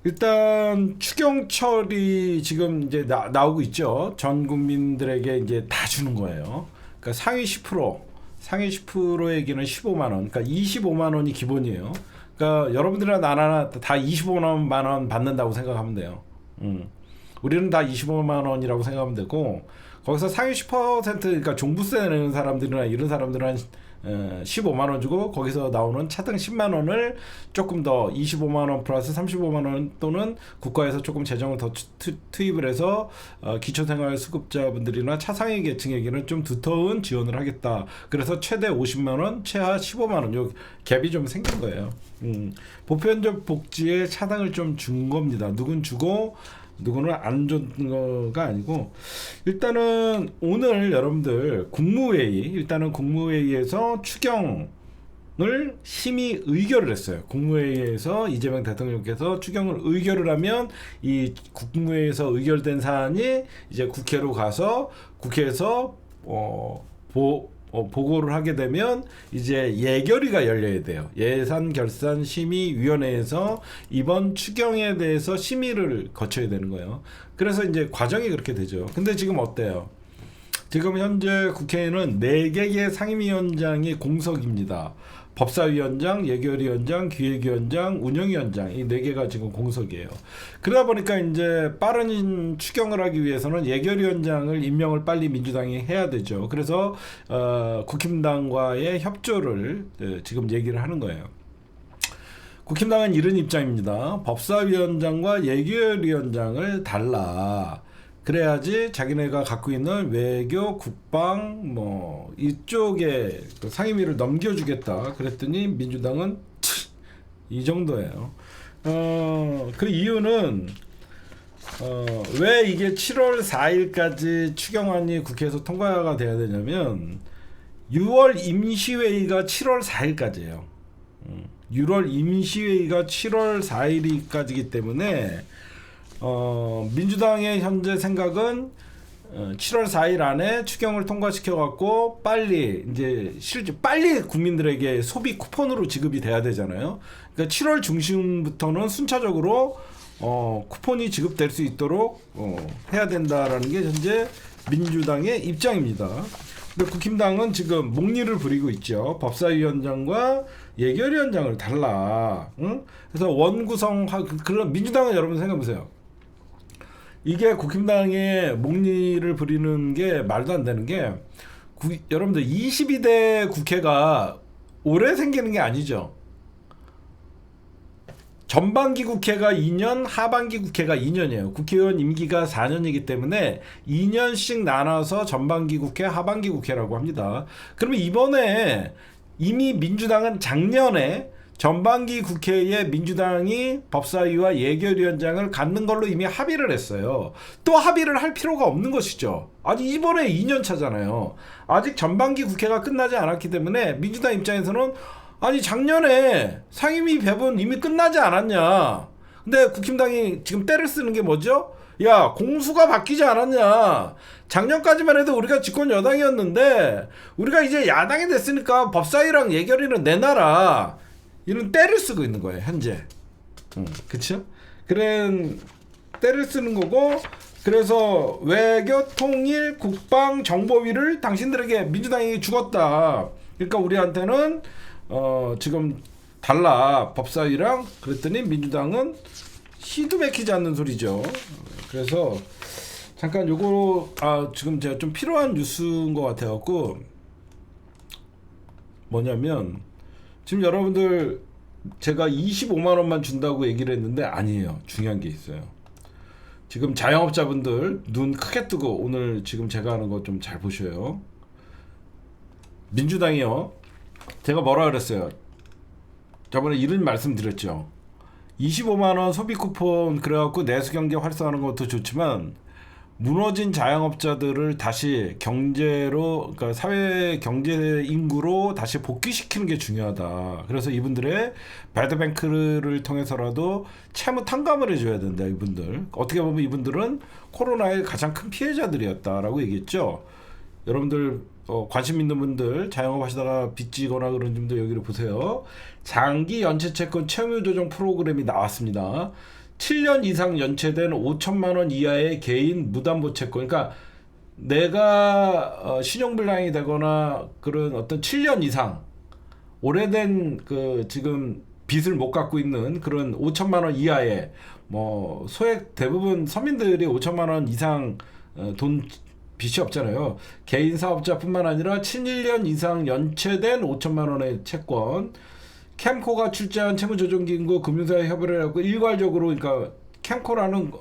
일단 추경철이 지금 이제 나오고 있죠. 전 국민들에게 이제 다 주는 거예요. 그러니까 상위 10%, 상위 10%에게는 15만 원, 그러니까 25만 원이 기본이에요. 그러니까 여러분들이나 나나 다 25만 원 받는다고 생각하면 돼요. 우리는 다 25만 원이라고 생각하면 되고, 거기서 상위 10%, 그러니까 종부세 내는 사람들이나 이런 사람들은 15만 원 주고, 거기서 나오는 차등 10만 원을 조금 더 25만 원 플러스 35만 원, 또는 국가에서 조금 재정을 더 투입을 해서 기초생활수급자분들이나 차상위 계층에게는 좀 두터운 지원을 하겠다. 그래서 최대 50만 원, 최하 15만 원, 요 갭이 좀 생긴 거예요. 보편적 복지에 차등을 좀 준 겁니다. 누군 주고 누구는 안 준 거가 아니고, 일단은 오늘 여러분들 국무회의에서 추경을 심의 의결을 했어요. 국무회의에서 이재명 대통령께서 추경을 의결을 하면 이 국무회의에서 의결된 사안이 이제 국회로 가서 국회에서 보고를 하게 되면 이제 예결위가 열려야 돼요. 예산결산심의위원회에서 이번 추경에 대해서 심의를 거쳐야 되는 거예요. 그래서 이제 과정이 그렇게 되죠. 근데 지금 어때요? 지금 현재 국회에는 4개의 상임위원장이 공석입니다. 법사위원장, 예결위원장, 기획위원장, 운영위원장, 이 4개가 지금 공석이에요. 그러다 보니까 이제 빠른 추경을 하기 위해서는 예결위원장을 임명을 빨리 민주당이 해야 되죠. 그래서 국힘당과의 협조를 지금 얘기를 하는 거예요. 국힘당은 이런 입장입니다. 법사위원장과 예결위원장을 달라. 그래야지 자기네가 갖고 있는 외교, 국방 뭐 이쪽에 그 상임위를 넘겨주겠다. 그랬더니 민주당은 이 정도예요. 그 이유는 왜 이게 7월 4일까지 추경안이 국회에서 통과가 돼야 되냐면 6월 임시회의가 7월 4일까지예요. 6월 임시회의가 7월 4일까지이기 때문에 민주당의 현재 생각은 7월 4일 안에 추경을 통과시켜 갖고 빨리 이제 빨리 국민들에게 소비 쿠폰으로 지급이 돼야 되잖아요. 그러니까 7월 중순부터는 순차적으로 쿠폰이 지급될 수 있도록 해야 된다라는 게 현재 민주당의 입장입니다. 근데 국힘당은 지금 목리를 부리고 있죠. 법사위원장과 예결위원장을 달라. 응? 그래서 원구성 그런 민주당은 여러분 생각해보세요. 이게 국힘당의 목리를 부리는 게 말도 안 되는 게 여러분들 22대 국회가 올해 생기는 게 아니죠. 전반기 국회가 2년, 하반기 국회가 2년이에요. 국회의원 임기가 4년이기 때문에 2년씩 나눠서 전반기 국회, 하반기 국회라고 합니다. 그러면 이번에 이미 민주당은 작년에 전반기 국회에 민주당이 법사위와 예결위원장을 갖는 걸로 이미 합의를 했어요. 또 합의를 할 필요가 없는 것이죠. 아직 이번에 2년 차잖아요. 아직 전반기 국회가 끝나지 않았기 때문에 민주당 입장에서는 아니 작년에 상임위 배분 이미 끝나지 않았냐. 근데 국힘당이 지금 때를 쓰는 게 뭐죠? 야, 공수가 바뀌지 않았냐. 작년까지만 해도 우리가 집권 여당이었는데 우리가 이제 야당이 됐으니까 법사위랑 예결위는 내놔라. 이런 때를 쓰고 있는 거예요 현재. 그쵸? 그런 때를 쓰는 거고, 그래서 외교 통일 국방 정보위를 당신들에게 민주당이 죽었다. 그러니까 우리한테는 지금 달라 법사위랑. 그랬더니 민주당은 시도 맥히지 않는 소리죠. 그래서 잠깐 요거 지금 제가 좀 필요한 뉴스인 것 같아갖고, 뭐냐면 지금 여러분들 제가 25만 원만 준다고 얘기를 했는데 아니에요. 중요한 게 있어요. 지금 자영업자분들 눈 크게 뜨고 오늘 지금 제가 하는 거 좀 잘 보셔요. 민주당이요. 제가 뭐라 그랬어요? 저번에 이런 말씀 드렸죠. 25만 원 소비 쿠폰 그래갖고 내수 경제 활성화하는 것도 좋지만 무너진 자영업자들을 다시 경제로, 그러니까 사회 경제 인구로 다시 복귀시키는 게 중요하다. 그래서 이분들의 배드뱅크를 통해서라도 채무 탕감을 해줘야 된다. 이분들 어떻게 보면 이분들은 코로나의 가장 큰 피해자들이었다라고 얘기했죠. 여러분들 관심 있는 분들, 자영업 하시다가 빚지거나 그런 분들 여기를 보세요. 장기 연체 채권 채무 조정 프로그램이 나왔습니다. 7년 이상 연체된 5천만 원 이하의 개인 무담보 채권, 그러니까 내가 신용불량이 되거나 그런 어떤 7년 이상 오래된 지금 빚을 못 갚고 있는 그런 5천만 원 이하의, 뭐 소액 대부분 서민들이 5천만 원 이상 돈 빚이 없잖아요. 개인 사업자뿐만 아니라 7년 이상 연체된 5천만 원의 채권, 캠코가 출자한 채무조정기금과 금융사에 협의를 하고 일괄적으로, 그러니까 캠코라는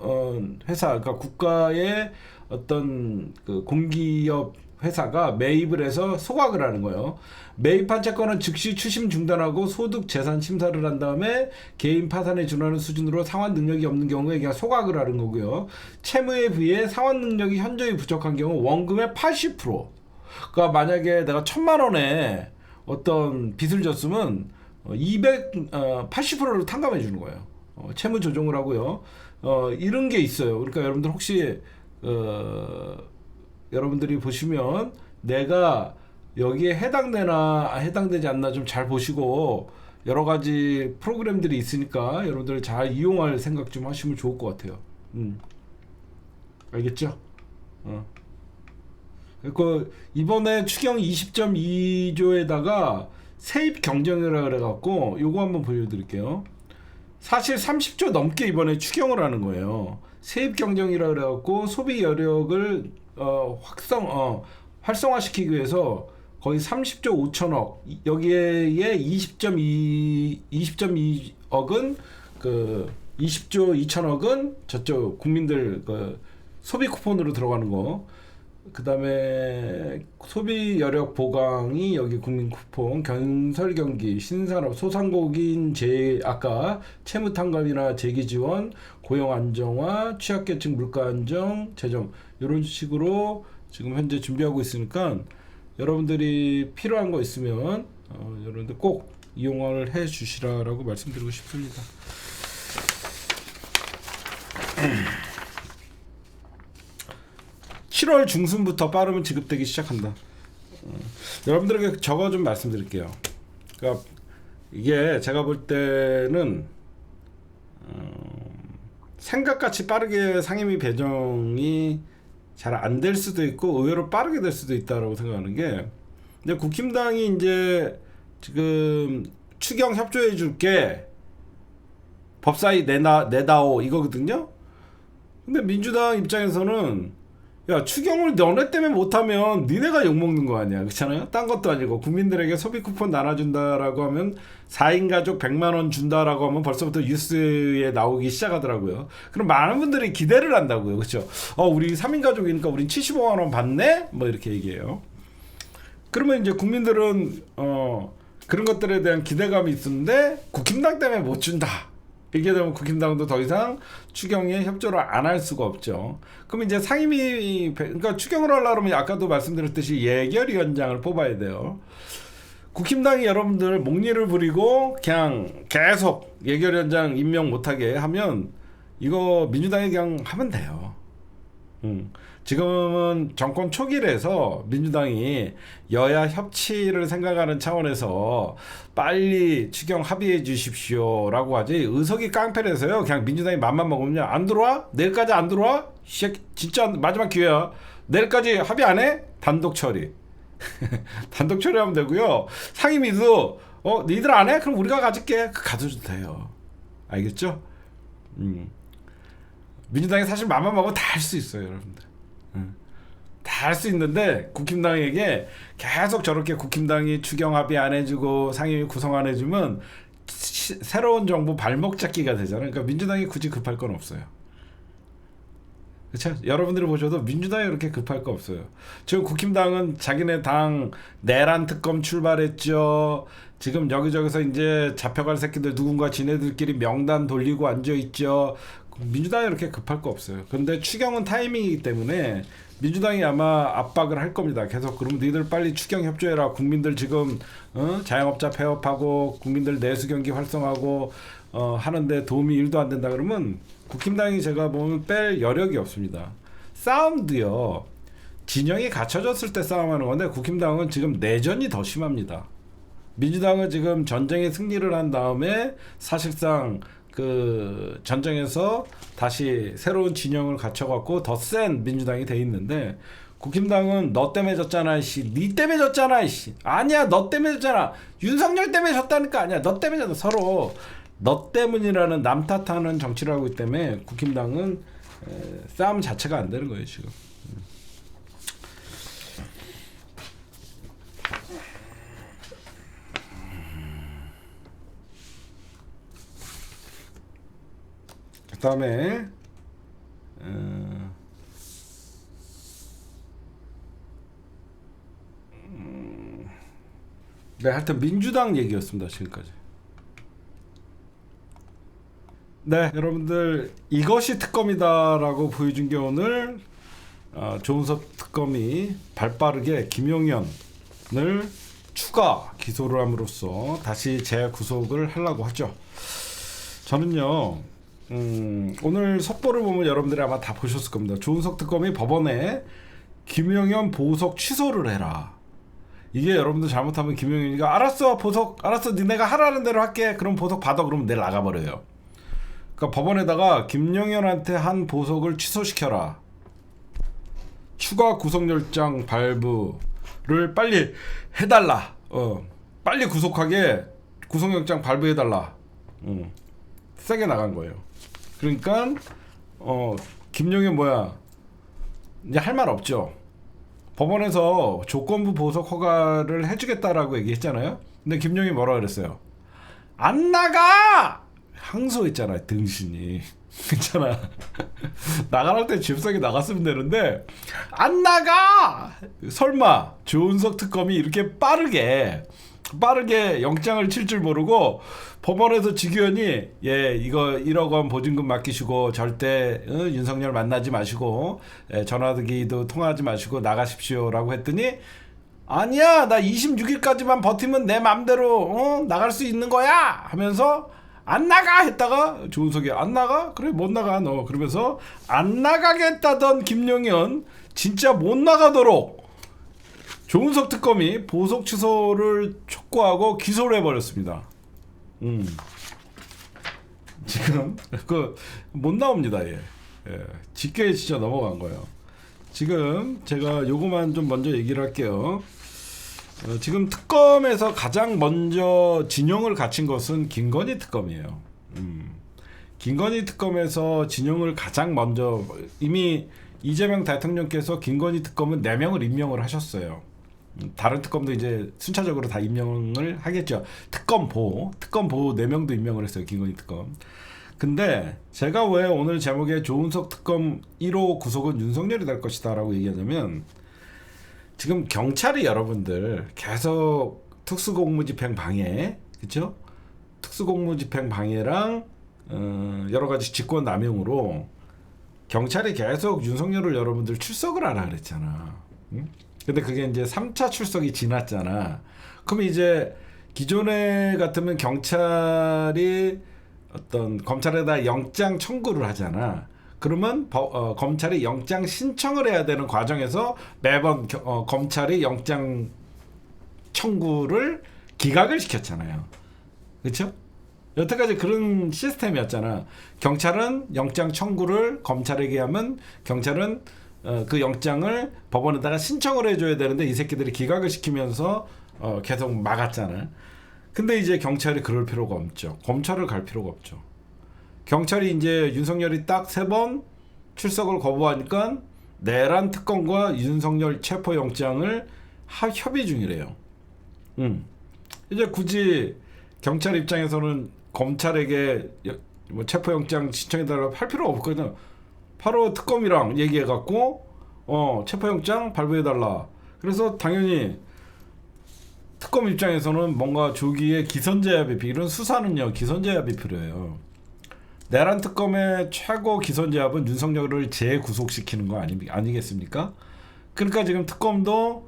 회사, 그러니까 국가의 어떤 공기업 회사가 매입을 해서 소각을 하는 거예요. 매입한 채권은 즉시 추심 중단하고 소득 재산 심사를 한 다음에 개인 파산에 준하는 수준으로 상환 능력이 없는 경우에 그냥 소각을 하는 거고요. 채무에 비해 상환 능력이 현저히 부족한 경우 원금의 80%. 그러니까 만약에 내가 1,000만 원에 어떤 빚을 졌으면 80%를 탕감해 주는 거예요. 채무 조정을 하고요. 이런 게 있어요. 그러니까 여러분들 혹시 여러분들이 보시면 내가 여기에 해당되나 해당되지 않나 좀 잘 보시고, 여러 가지 프로그램들이 있으니까 여러분들 잘 이용할 생각 좀 하시면 좋을 것 같아요. 알겠죠? 그 이번에 추경 20.2조에다가 세입 경정이라 그래갖고 요거 한번 보여드릴게요. 사실 30조 넘게 이번에 추경을 하는 거예요. 세입 경정이라 그래갖고 소비 여력을 활성화시키기 위해서 거의 30조 5천억, 여기에 20.2억은 20조 2천억은 저쪽 국민들 소비 쿠폰으로 들어가는 거. 그 다음에 소비 여력 보강이 여기 국민 쿠폰, 건설경기, 신산업, 소상공인 아까 채무 탕감이나 재기 지원, 고용 안정화, 취약계층 물가 안정, 재정, 이런 식으로 지금 현재 준비하고 있으니까 여러분들이 필요한 거 있으면 여러분들 꼭 이용을 해 주시라라고 말씀드리고 싶습니다. 7월 중순부터 빠르면 지급되기 시작한다. 여러분들에게 저거 좀 말씀드릴게요. 그러니까 이게 제가 볼 때는 생각같이 빠르게 상임위 배정이 잘 안 될 수도 있고 의외로 빠르게 될 수도 있다라고 생각하는 게, 근데 국힘당이 이제 지금 추경 협조해 줄게 법사위 내다오 이거거든요. 근데 민주당 입장에서는 야, 추경을 너네 때문에 못하면 니네가 욕먹는 거 아니야, 그렇잖아요? 딴 것도 아니고 국민들에게 소비 쿠폰 나눠준다라고 하면 4인 가족 100만 원 준다라고 하면 벌써부터 뉴스에 나오기 시작하더라고요. 그럼 많은 분들이 기대를 한다고요, 그렇죠? 우리 3인 가족이니까 우린 75만 원 받네, 뭐 이렇게 얘기해요. 그러면 이제 국민들은 그런 것들에 대한 기대감이 있는데 국힘당 때문에 못 준다. 이게 되면 국힘당도 더 이상 추경에 협조를 안 할 수가 없죠. 그럼 이제 상임위, 그러니까 추경을 하려고 하면 아까도 말씀드렸듯이 예결위원장을 뽑아야 돼요. 국힘당이 여러분들 목리를 부리고 그냥 계속 예결위원장 임명 못하게 하면 이거 민주당이 그냥 하면 돼요. 지금은 정권 초기라서 민주당이 여야 협치를 생각하는 차원에서 빨리 추경 합의해 주십시오라고 하지, 의석이 깡패라서요 그냥 민주당이 맘만 먹으면 안 들어와? 내일까지 안 들어와? 진짜 마지막 기회야. 내일까지 합의 안 해? 단독 처리. 단독 처리하면 되고요. 상임위도 니들 안 해? 그럼 우리가 가질게. 가져도 돼요. 알겠죠? 민주당이 사실 맘만 먹으면 다 할 수 있어요, 여러분들. 다 할 수 있는데 국힘당에게 계속 저렇게 국힘당이 추경 합의 안 해주고 상임위 구성 안 해주면 새로운 정부 발목 잡기가 되잖아요. 그러니까 민주당이 굳이 급할 건 없어요. 그렇죠? 여러분들이 보셔도 민주당이 그렇게 급할 거 없어요. 지금 국힘당은 자기네 당 내란 특검 출발했죠. 지금 여기저기서 이제 잡혀갈 새끼들 누군가 지네들끼리 명단 돌리고 앉아있죠. 민주당이 그렇게 급할 거 없어요. 그런데 추경은 타이밍이기 때문에 민주당이 아마 압박을 할 겁니다. 계속 그럼 니들 빨리 추경 협조해라. 국민들 지금 자영업자 폐업하고 국민들 내수 경기 활성화하고 하는데 도움이 1도 안 된다 그러면 국힘당이 제가 보면 뺄 여력이 없습니다. 싸움도요, 진영이 갖춰졌을 때 싸움하는 건데 국힘당은 지금 내전이 더 심합니다. 민주당은 지금 전쟁에 승리를 한 다음에 사실상 그 전쟁에서 다시 새로운 진영을 갖춰갖고 더 센 민주당이 돼 있는데, 국힘당은 너 때문에 졌잖아 씨, 니 때문에 졌잖아 씨, 아니야 너 때문에 졌잖아, 윤석열 때문에 졌다니까, 아니야 너 때문에 졌다. 서로 너 때문이라는 남 탓하는 정치를 하고 있기 때문에 국힘당은 싸움 자체가 안 되는 거예요 지금. 그 다음에 네, 하여튼 민주당 얘기였습니다 지금까지. 네, 여러분들 이것이 특검이다라고 보여준 게 오늘 조은석 특검이 발빠르게 김용현을 추가 기소를 함으로써 다시 재구속을 하려고 하죠. 저는요, 오늘 속보를 보면 여러분들이 아마 다 보셨을 겁니다. 조은석 특검이 법원에 김용현 보석 취소를 해라. 이게 여러분들 잘못하면 김용현이가 알았어 보석 알았어 니네가 하라는 대로 할게 그럼 보석 받아 그러면 내일 나가버려요. 그러니까 법원에다가 김용현한테 한 보석을 취소시켜라, 추가 구속영장 발부를 빨리 해달라, 빨리 구속하게 구속영장 발부해달라, 세게 나간 거예요. 그러니까 김용현 뭐야 이제 할 말 없죠. 법원에서 조건부 보석 허가를 해주겠다라고 얘기했잖아요. 근데 김용현이 뭐라 그랬어요? 안 나가! 항소했잖아 등신이. 괜찮아. 나가랄 때 집성이 나갔으면 되는데 안 나가! 설마 조은석 특검이 이렇게 빠르게 영장을 칠 줄 모르고 법원에서 지규현이 이거 1억 원 보증금 맡기시고 절대 윤석열 만나지 마시고 전화기도 통화하지 마시고 나가십시오라고 했더니 아니야 나 26일까지만 버티면 내 맘대로 나갈 수 있는 거야 하면서 안 나가 했다가 조은석이 안 나가? 그래 못 나가 너. 그러면서 안 나가겠다던 김용현 진짜 못 나가도록 조은석 특검이 보석 취소를 촉구하고 기소를 해버렸습니다. 지금 지금 그 못 나옵니다. 예. 예. 직계에 진짜 넘어간 거예요. 지금 제가 요거만 좀 먼저 얘기를 할게요. 지금 특검에서 가장 먼저 진영을 갖춘 것은 김건희 특검이에요. 김건희 특검에서 진영을 가장 먼저 이미 이재명 대통령께서 김건희 특검은 4명을 임명을 하셨어요. 다른 특검도 이제 순차적으로 다 임명을 하겠죠. 특검보 4명도 임명을 했어요. 김건희 특검. 근데 제가 왜 오늘 제목에 조은석 특검 1호 구속은 윤석열이 될 것이다 라고 얘기하냐면, 지금 경찰이 여러분들 계속 특수공무집행 방해, 그렇죠? 특수공무집행 방해랑 여러 가지 직권 남용으로 경찰이 계속 윤석열을 여러분들 출석을 하라 그랬잖아. 응? 근데 그게 이제 3차 출석이 지났잖아. 그럼 이제 기존에 같으면 경찰이 어떤 검찰에다 영장 청구를 하잖아. 그러면 검찰이 영장 신청을 해야 되는 과정에서 매번 검찰이 영장 청구를 기각을 시켰잖아요. 그렇죠? 여태까지 그런 시스템이었잖아. 경찰은 영장 청구를 검찰에게 하면 경찰은 그 영장을 법원에다가 신청을 해줘야 되는데 이 새끼들이 기각을 시키면서 계속 막았잖아. 근데 이제 경찰이 그럴 필요가 없죠. 검찰을 갈 필요가 없죠. 경찰이 이제 윤석열이 딱 3번 출석을 거부하니까 내란 특검과 윤석열 체포영장을 협의 중이래요. 이제 굳이 경찰 입장에서는 검찰에게 뭐 체포영장 신청해달라고 할 필요가 없거든요. 바로 특검이랑 얘기해갖고 체포영장 발부해달라. 그래서 당연히 특검 입장에서는 뭔가 조기에 기선제압이 이런 수사는요 기선제압이 필요해요. 내란 특검의 최고 기선제압은 윤석열을 재구속시키는 거 아니겠습니까? 그러니까 지금 특검도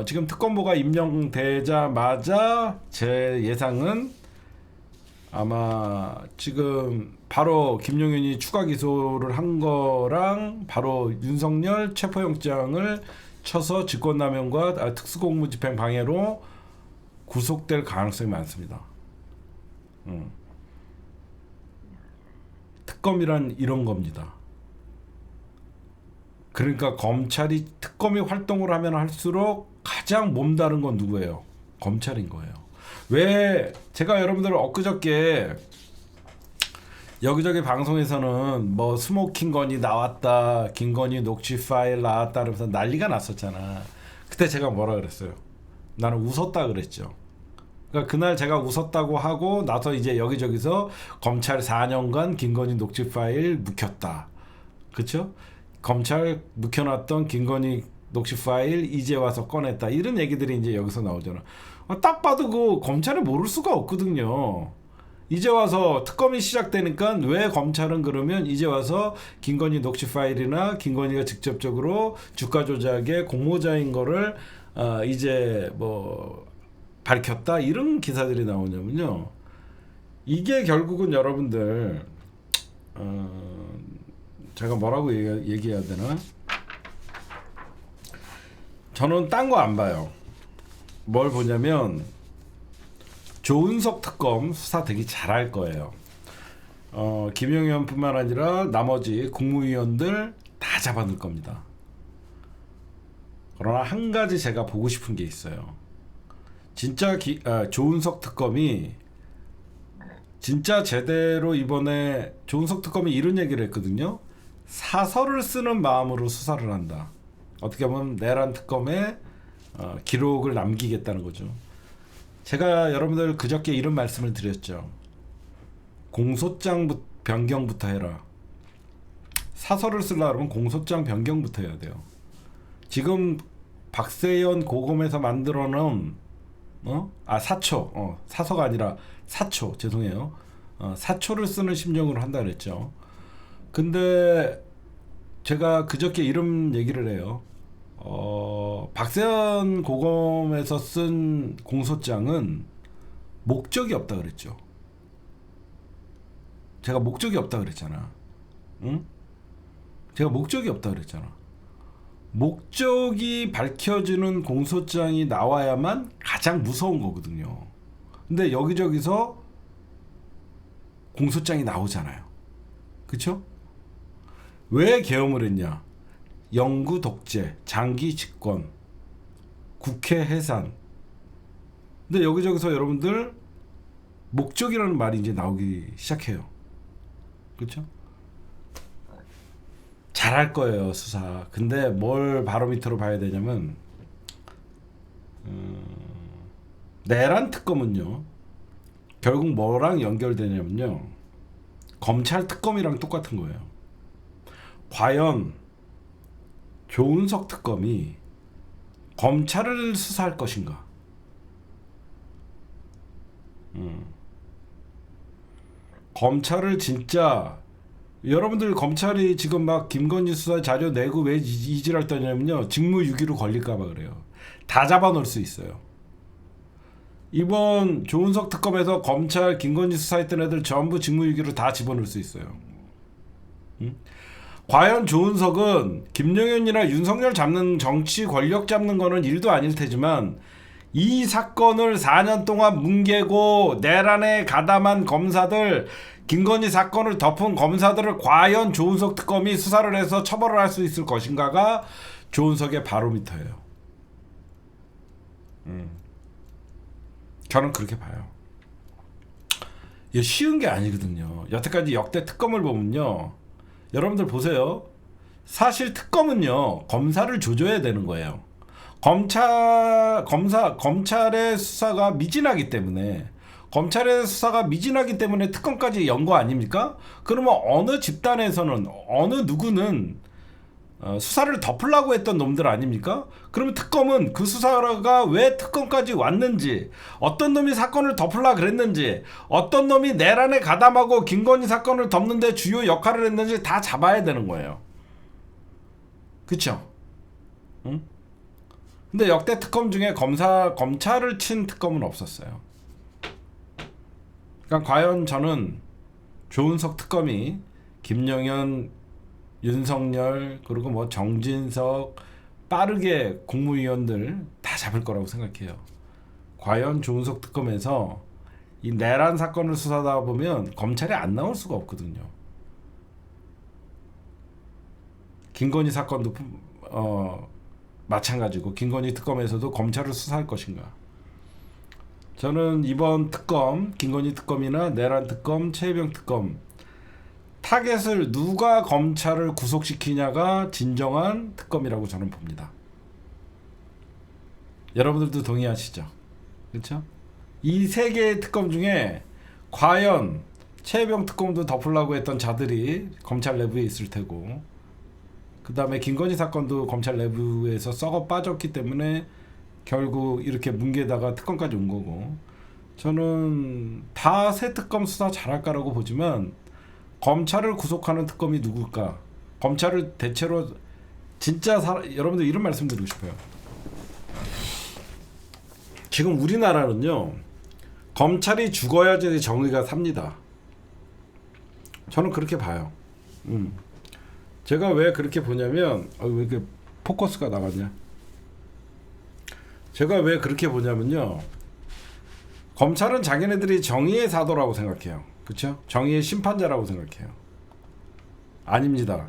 지금 특검보가 임명되자마자 제 예상은 아마 지금 바로 김용현이 추가 기소를 한 거랑 바로 윤석열 체포영장을 쳐서 직권남용과 특수공무집행 방해로 구속될 가능성이 많습니다. 특검이란 이런 겁니다. 그러니까 검찰이 특검이 활동을 하면 할수록 가장 몸다른 건 누구예요? 검찰인 거예요. 왜 제가 여러분들 엊그저께 여기저기 방송에서는 뭐 스모킹 건이 나왔다, 김건희 녹취 파일 나왔다 그러면서 난리가 났었잖아. 그때 제가 뭐라 그랬어요? 나는 웃었다 그랬죠. 그러니까 그날 제가 웃었다고 하고 나서 이제 여기저기서 검찰 4년간 김건희 녹취 파일 묵혔다. 그렇죠? 검찰 묵혀놨던 김건희 녹취 파일 이제 와서 꺼냈다. 이런 얘기들이 이제 여기서 나오잖아. 딱 봐도 그 검찰이 모를 수가 없거든요. 이제 와서 특검이 시작되니까 왜 검찰은 그러면 이제 와서 김건희 녹취 파일이나 김건희가 직접적으로 주가 조작의 공모자인 거를 이제 뭐 밝혔다 이런 기사들이 나오냐면요. 이게 결국은 여러분들 제가 뭐라고 얘기해야 되나? 저는 딴 거 안 봐요. 뭘 보냐면 조은석 특검 수사 되게 잘할 거예요. 김용현뿐만 아니라 나머지 국무위원들 다 잡아넣을 겁니다. 그러나 한 가지 제가 보고 싶은 게 있어요. 진짜 조은석 특검이 진짜 제대로 이번에 조은석 특검이 이런 얘기를 했거든요. 사설을 쓰는 마음으로 수사를 한다. 어떻게 보면 내란 특검에 기록을 남기겠다는 거죠. 제가 여러분들 그저께 이런 말씀을 드렸죠. 공소장 변경부터 해라. 사설을 쓰려고 하면 공소장 변경부터 해야 돼요. 지금 박세현 고검에서 만들어 놓은 사초, 사서가 아니라 사초, 죄송해요. 사초를 쓰는 심정으로 한다 그랬죠. 근데 제가 그저께 이런 얘기를 해요. 박세현 고검에서 쓴 공소장은 목적이 없다 그랬죠. 제가 목적이 없다 그랬잖아. 응? 제가 목적이 없다 그랬잖아. 목적이 밝혀지는 공소장이 나와야만 가장 무서운 거거든요. 근데 여기저기서 공소장이 나오잖아요. 그쵸? 왜 계엄을 했냐? 영구 독재, 장기 집권, 국회 해산. 근데 여기저기서 여러분들 목적이라는 말이 이제 나오기 시작해요. 그렇죠? 잘할 거예요, 수사. 근데 뭘 바로미터로 봐야 되냐면 내란 특검은요, 결국 뭐랑 연결되냐면요, 검찰 특검이랑 똑같은 거예요. 과연 조은석 특검이 검찰을 수사할 것인가? 검찰을 진짜, 여러분들 검찰이 지금 막 김건희 수사 자료 내고 왜 이질할 떠냐면요, 직무유기로 걸릴까봐 그래요. 다 잡아놓을 수 있어요. 이번 조은석 특검에서 검찰 김건희 수사했던 애들 전부 직무유기로 다 집어넣을 수 있어요. 과연 조은석은 김용현이나 윤석열 잡는, 정치 권력 잡는 거는 일도 아닐 테지만 이 사건을 4년 동안 뭉개고 내란에 가담한 검사들, 김건희 사건을 덮은 검사들을 과연 조은석 특검이 수사를 해서 처벌을 할 수 있을 것인가가 조은석의 바로미터예요. 저는 그렇게 봐요. 이게 쉬운 게 아니거든요. 여태까지 역대 특검을 보면요, 여러분들 보세요. 사실 특검은요, 검사를 조져야 되는 거예요. 검찰의 수사가 미진하기 때문에, 특검까지 연 거 아닙니까? 그러면 어느 집단에서는, 어느 누구는 수사를 덮으려고 했던 놈들 아닙니까? 그러면 특검은 그 수사가 왜 특검까지 왔는지, 어떤 놈이 사건을 덮으려고 그랬는지, 어떤 놈이 내란에 가담하고 김건희 사건을 덮는데 주요 역할을 했는지 다 잡아야 되는 거예요. 그쵸? 응? 근데 역대 특검 중에 검찰을 친 특검은 없었어요. 그러니까 과연 저는 조은석 특검이 김영현, 윤석열, 그리고 뭐 정진석, 빠르게 국무위원들 다 잡을 거라고 생각해요. 과연 조은석 특검에서 이 내란 사건을 수사하다 보면 검찰이 안 나올 수가 없거든요. 김건희 사건도 마찬가지고, 김건희 특검에서도 검찰을 수사할 것인가? 저는 이번 특검, 김건희 특검이나 내란 특검, 최혜병 특검, 타겟을 누가 검찰을 구속시키냐가 진정한 특검이라고 저는 봅니다. 여러분들도 동의하시죠? 그렇죠? 이 세 개의 특검 중에 과연 최혜병 특검도 덮으려고 했던 자들이 검찰 내부에 있을 테고, 그 다음에 김건희 사건도 검찰 내부에서 썩어 빠졌기 때문에 결국 이렇게 뭉개다가 특검까지 온 거고, 저는 다 새 특검 수사 잘할까라고 보지만 검찰을 구속하는 특검이 누굴까? 검찰을 대체로 진짜 여러분들 이런 말씀 드리고 싶어요. 지금 우리나라는요, 검찰이 죽어야지 정의가 삽니다. 저는 그렇게 봐요. 제가 왜 그렇게 보냐면, 왜 이렇게 포커스가 나갔냐? 제가 왜 그렇게 보냐면요, 검찰은 자기네들이 정의의 사도라고 생각해요. 그렇죠? 정의의 심판자라고 생각해요. 아닙니다.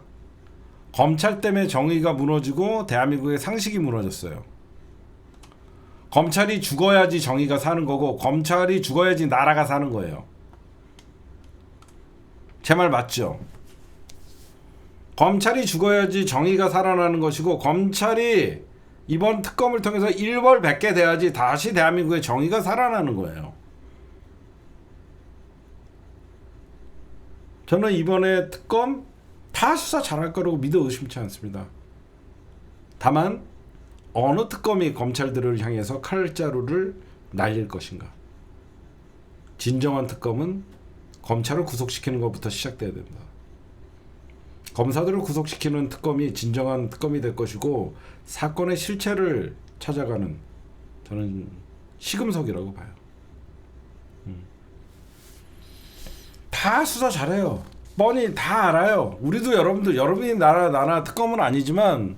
검찰 때문에 정의가 무너지고 대한민국의 상식이 무너졌어요. 검찰이 죽어야지 정의가 사는 거고, 검찰이 죽어야지 나라가 사는 거예요. 제 말 맞죠? 검찰이 죽어야지 정의가 살아나는 것이고, 검찰이 이번 특검을 통해서 일벌백계 돼야지 다시 대한민국의 정의가 살아나는 거예요. 저는 이번에 특검 다 수사 잘할 거라고 믿어 의심치 않습니다. 다만 어느 특검이 검찰들을 향해서 칼자루를 날릴 것인가. 진정한 특검은 검찰을 구속시키는 것부터 시작돼야 된다. 검사들을 구속시키는 특검이 진정한 특검이 될 것이고, 사건의 실체를 찾아가는, 저는 시금석이라고 봐요. 다 수사 잘해요. 뻔히 다 알아요. 우리도 여러분이 나나 특검은 아니지만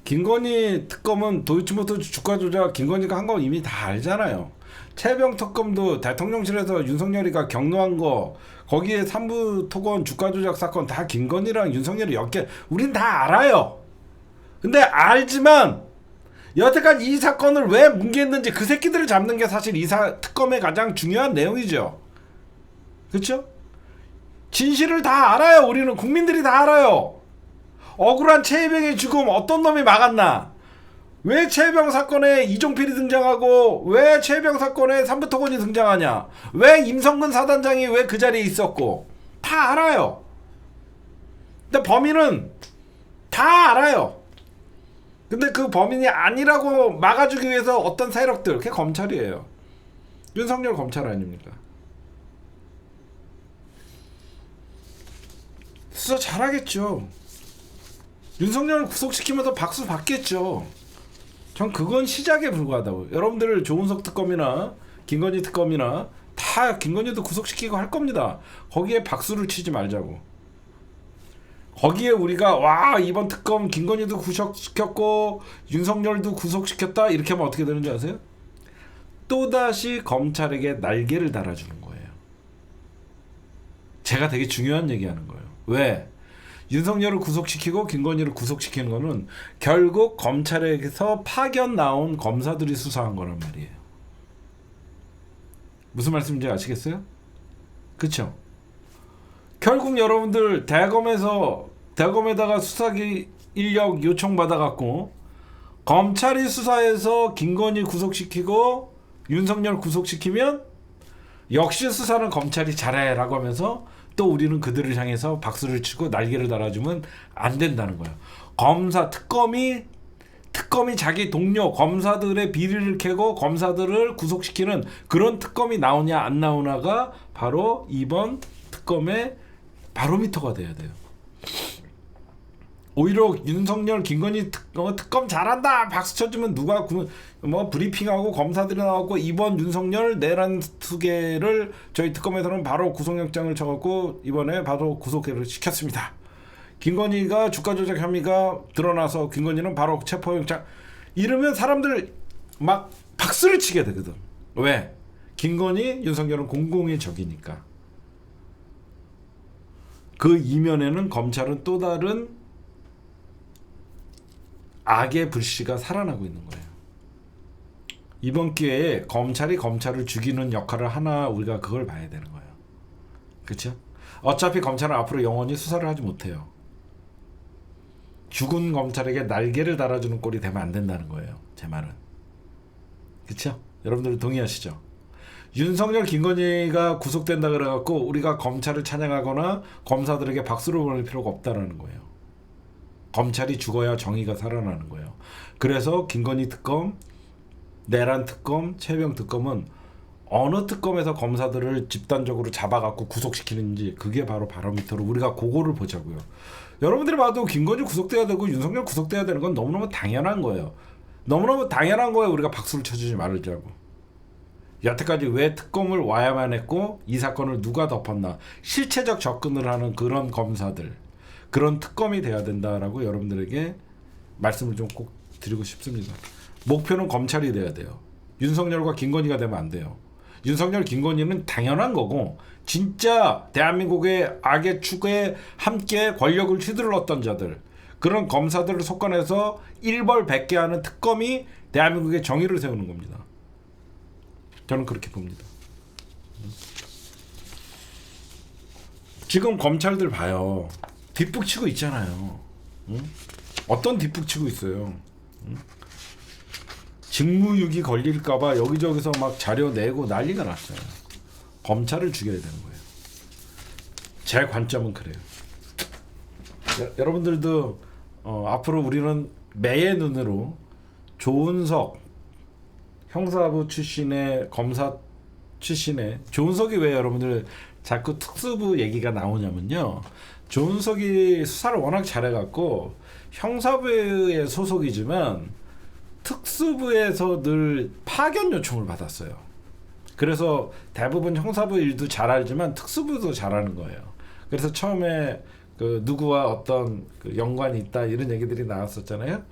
김건희 특검은 도이치모터 주가 조작 김건희가 한 거 이미 다 알잖아요. 최병 특검도 대통령실에서 윤석열이가 경로한 거 거기에 삼부 토건 주가 조작 사건 다 김건희랑 윤석열이 엮여 우린 다 알아요. 근데 알지만 여태까지 이 사건을 왜 뭉개했는지 그 새끼들을 잡는 게 사실 이 특검의 가장 중요한 내용이죠. 그렇죠? 진실을 다 알아요. 우리는 국민들이 다 알아요. 억울한 최혜병의 죽음 어떤 놈이 막았나? 왜 최혜병 사건에 이종필이 등장하고 왜 최혜병 사건에 삼부토건이 등장하냐? 왜 임성근 사단장이 왜 그 자리에 있었고 다 알아요. 근데 범인은 다 알아요. 근데 그 범인이 아니라고 막아주기 위해서 어떤 세력들 그게 검찰이에요. 윤석열 검찰 아닙니까? 수사 잘하겠죠. 윤석열을 구속시키면서 박수 받겠죠. 전 그건 시작에 불과하다고. 여러분들 조은석 특검이나 김건희 특검이나 다 김건희도 구속시키고 할 겁니다. 거기에 박수를 치지 말자고. 거기에 우리가 와 이번 특검 김건희도 구속시켰고 윤석열도 구속시켰다 이렇게 하면 어떻게 되는지 아세요? 또다시 검찰에게 날개를 달아주는 거예요. 제가 되게 중요한 얘기하는 거예요. 왜? 윤석열을 구속시키고 김건희를 구속시키는 거는 결국 검찰에서 파견 나온 검사들이 수사한 거란 말이에요. 무슨 말씀인지 아시겠어요? 그쵸? 결국 여러분들 대검에다가 수사기 인력 요청받아갖고 검찰이 수사해서 김건희 구속시키고 윤석열 구속시키면 역시 수사는 검찰이 잘해라고 하면서 또 우리는 그들을 향해서 박수를 치고 날개를 달아주면 안 된다는 거예요. 특검이 자기 동료 검사들의 비리를 캐고 검사들을 구속시키는 그런 특검이 나오냐 안 나오냐가 바로 이번 특검의 바로미터가 돼야 돼요. 오히려 윤석열 김건희 특검 잘한다 박수 쳐주면 누가 브리핑하고 검사들이 나왔고 이번 윤석열 내란 투개를 저희 특검에서는 바로 구속영장을 쳐갖고 이번에 바로 구속을 시켰습니다. 김건희가 주가 조작 혐의가 드러나서 김건희는 바로 체포영장 이러면 사람들 막 박수를 치게 되거든. 왜? 김건희 윤석열은 공공의 적이니까. 그 이면에는 검찰은 또 다른 악의 불씨가 살아나고 있는 거예요. 이번 기회에 검찰이 검찰을 죽이는 역할을 하나 우리가 그걸 봐야 되는 거예요. 그렇죠? 어차피 검찰은 앞으로 영원히 수사를 하지 못해요. 죽은 검찰에게 날개를 달아주는 꼴이 되면 안 된다는 거예요. 제 말은. 그렇죠? 여러분들 동의하시죠? 윤석열 김건희가 구속된다 그래갖고 우리가 검찰을 찬양하거나 검사들에게 박수를 보낼 필요가 없다는 거예요. 검찰이 죽어야 정의가 살아나는 거예요. 그래서 김건희 특검, 내란 특검, 최병 특검은 어느 특검에서 검사들을 집단적으로 잡아갖고 구속시키는지 그게 바로 바로미터로 우리가 그거를 보자고요. 여러분들이 봐도 김건희 구속돼야 되고 윤석열 구속돼야 되는 건 너무너무 당연한 거예요. 너무너무 당연한 거예요. 우리가 박수를 쳐주지 말자고. 여태까지 왜 특검을 와야만 했고 이 사건을 누가 덮었나 실체적 접근을 하는 그런 검사들 그런 특검이 돼야 된다라고 여러분들에게 말씀을 좀 꼭 드리고 싶습니다. 목표는 검찰이 돼야 돼요. 윤석열과 김건희가 되면 안 돼요. 윤석열 김건희는 당연한 거고 진짜 대한민국의 악의 축에 함께 권력을 휘둘렀던 자들 그런 검사들을 속아내서 일벌백계 하는 특검이 대한민국의 정의를 세우는 겁니다. 저는 그렇게 봅니다. 지금 검찰들 봐요. 뒷북 치고 있잖아요. 응? 어떤 뒷북 치고 있어요. 응? 직무유기 걸릴까봐 여기저기서 막 자료 내고 난리가 났어요. 검찰을 죽여야 되는 거예요. 제 관점은 그래요. 여러분들도 앞으로 우리는 매의 눈으로 조은석 형사부 출신의 검사 출신의 조은석이 왜 여러분들 자꾸 특수부 얘기가 나오냐면요. 조은석이 수사를 워낙 잘해갖고 형사부의 소속이지만 특수부에서 늘 파견 요청을 받았어요. 그래서 대부분 형사부 일도 잘 알지만 특수부도 잘하는 거예요. 그래서 처음에 그 누구와 어떤 그 연관이 있다 이런 얘기들이 나왔었잖아요.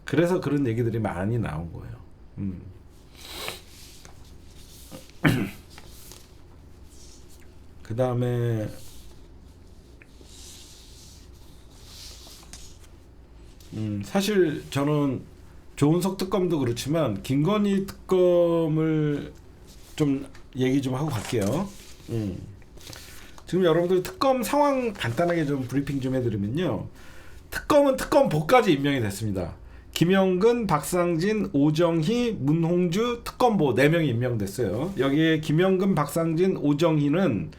그래서 그런 얘기들이 많이 나온 거예요. 그 다음에 사실 저는 조은석 특검도 그렇지만 김건희 특검을 좀 얘기 좀 하고 갈게요. 지금 여러분들 특검 상황 간단하게 좀 브리핑 좀 해드리면요. 특검은 특검보까지 임명이 됐습니다. 김영근, 박상진, 오정희, 문홍주 특검보 4명이 임명됐어요. 여기에 김영근, 박상진, 오정희는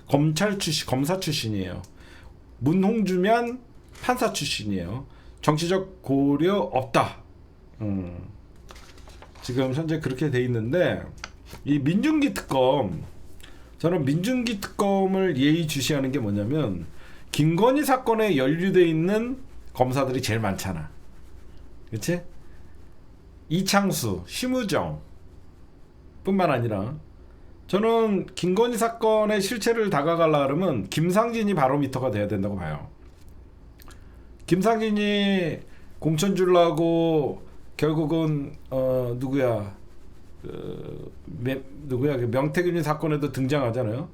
검사 출신이에요. 문홍주면 판사 출신이에요. 정치적 고려 없다. 지금 현재 그렇게 돼 있는데 이 민중기 특검, 저는 민중기 특검을 예의주시하는 게 뭐냐면 김건희 사건에 연루돼 있는 검사들이 제일 많잖아. 그치? 이창수, 심우정 뿐만 아니라 저는 김건희 사건의 실체를 다가가려면 김상진이 바로미터가 돼야 된다고 봐요. 김상진이 공천 주려고 결국은 누구야 명태균이 사건에도 등장하잖아요.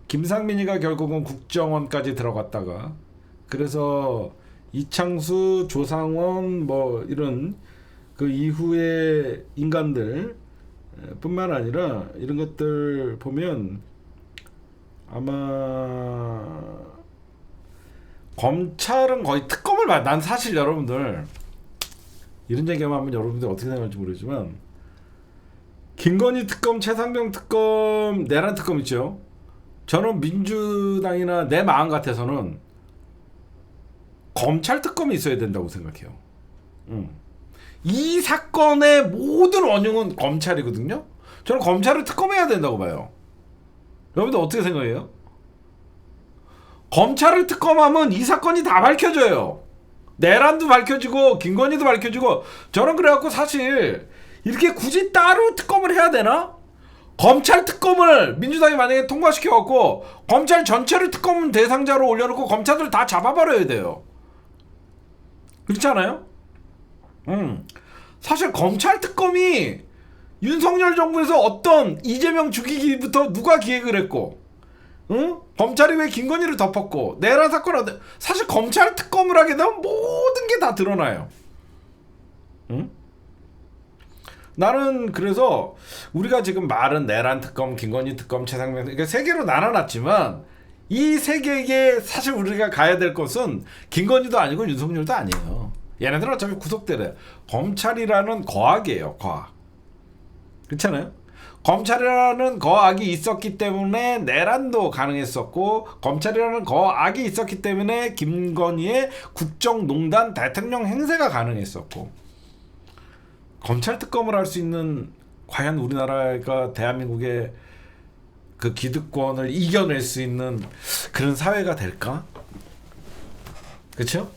김상민이가 결국은 국정원까지 들어갔다가 그래서 이창수, 조상원 뭐 이런 그 이후의 인간들 뿐만 아니라 이런 것들 보면 아마 검찰은 거의 특검을 난 사실 여러분들 이런 얘기하면 여러분들 어떻게 생각할지 모르지만 김건희 특검, 최상병 특검, 내란 특검 있죠. 저는 민주당이나 내 마음 같아서는 검찰 특검이 있어야 된다고 생각해요. 이 사건의 모든 원흉은 검찰이거든요. 저는 검찰을 특검해야 된다고 봐요. 여러분들 어떻게 생각해요? 검찰을 특검하면 이 사건이 다 밝혀져요. 내란도 밝혀지고 김건희도 밝혀지고. 저는 그래갖고 사실 이렇게 굳이 따로 특검을 해야 되나? 검찰 특검을 민주당이 만약에 통과시켜갖고 검찰 전체를 특검 대상자로 올려놓고 검찰들 다 잡아버려야 돼요. 그렇지 않아요? 사실 검찰 특검이 윤석열 정부에서 어떤 이재명 죽이기부터 누가 기획을 했고, 검찰이 왜 김건희를 덮었고, 내란 사건 사실 검찰 특검을 하게 되면 모든 게 다 드러나요. 나는 그래서 우리가 지금 말은 내란 특검, 김건희 특검, 최상병 이렇게 세 개로 나눠놨지만 이 세 개에 사실 우리가 가야 될 것은 김건희도 아니고 윤석열도 아니에요. 얘네들은 어차피 구속돼요. 검찰이라는 거악이에요. 거악. 그렇잖아요. 검찰이라는 거악이 있었기 때문에 내란도 가능했었고, 검찰이라는 거악이 있었기 때문에 김건희의 국정농단 대통령 행세가 가능했었고, 검찰 특검을 할 수 있는 과연 우리나라가 대한민국의 그 기득권을 이겨낼 수 있는 그런 사회가 될까? 그렇죠?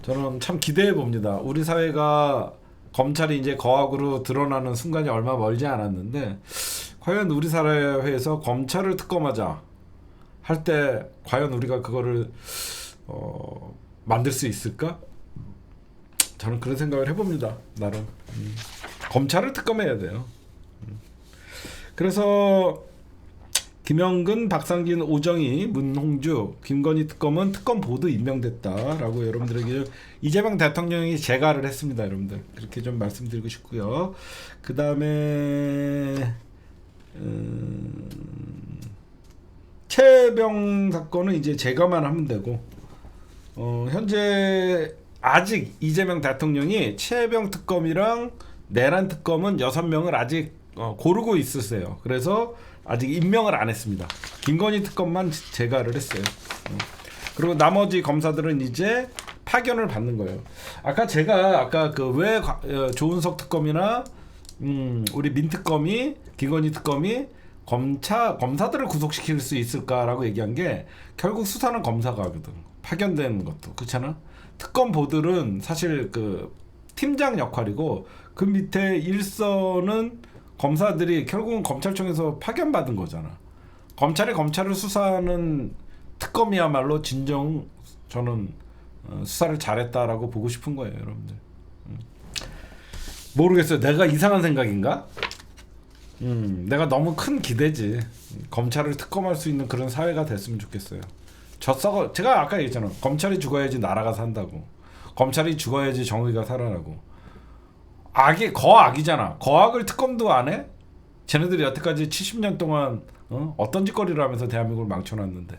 저는 참 기대해 봅니다. 우리 사회가 검찰이 이제 거악으로 드러나는 순간이 얼마 멀지 않았는데 과연 우리 사회에서 검찰을 특검하자 할 때 과연 우리가 그거를 만들 수 있을까? 저는 그런 생각을 해봅니다. 나름 검찰을 특검해야 돼요. 그래서 김영근, 박상진, 오정희, 문홍주, 김건희 특검은 특검 보드 임명됐다라고 여러분들에게 이재명 대통령이 재가를 했습니다. 여러분들 그렇게 좀 말씀드리고 싶고요. 그 다음에 최병 사건은 이제 제거만 하면 되고 현재 아직 이재명 대통령이 최병 특검이랑 내란 특검은 6명을 아직 고르고 있으세요. 그래서 아직 임명을 안 했습니다. 김건희 특검만 재가를 했어요. 그리고 나머지 검사들은 이제 파견을 받는 거예요. 아까 그 왜 조은석 특검이나 우리 민특검이 김건희 특검이 검사들을 구속시킬 수 있을까라고 얘기한 게 결국 수사는 검사가 하거든. 파견되는 것도 그렇잖아. 특검 보들은 사실 그 팀장 역할이고 그 밑에 일선은 검사들이 결국은 검찰청에서 파견받은 거잖아. 검찰이 검찰을 수사하는 특검이야말로 진정 저는 수사를 잘했다라고 보고 싶은 거예요, 여러분들. 모르겠어요. 내가 이상한 생각인가? 내가 너무 큰 기대지. 검찰을 특검할 수 있는 그런 사회가 됐으면 좋겠어요. 제가 아까 얘기했잖아. 검찰이 죽어야지 나라가 산다고. 검찰이 죽어야지 정의가 살아나고. 거악이잖아. 거악을 특검도 안 해? 쟤네들이 여태까지 70년 동안 어떤 짓거리를 하면서 대한민국을 망쳐놨는데.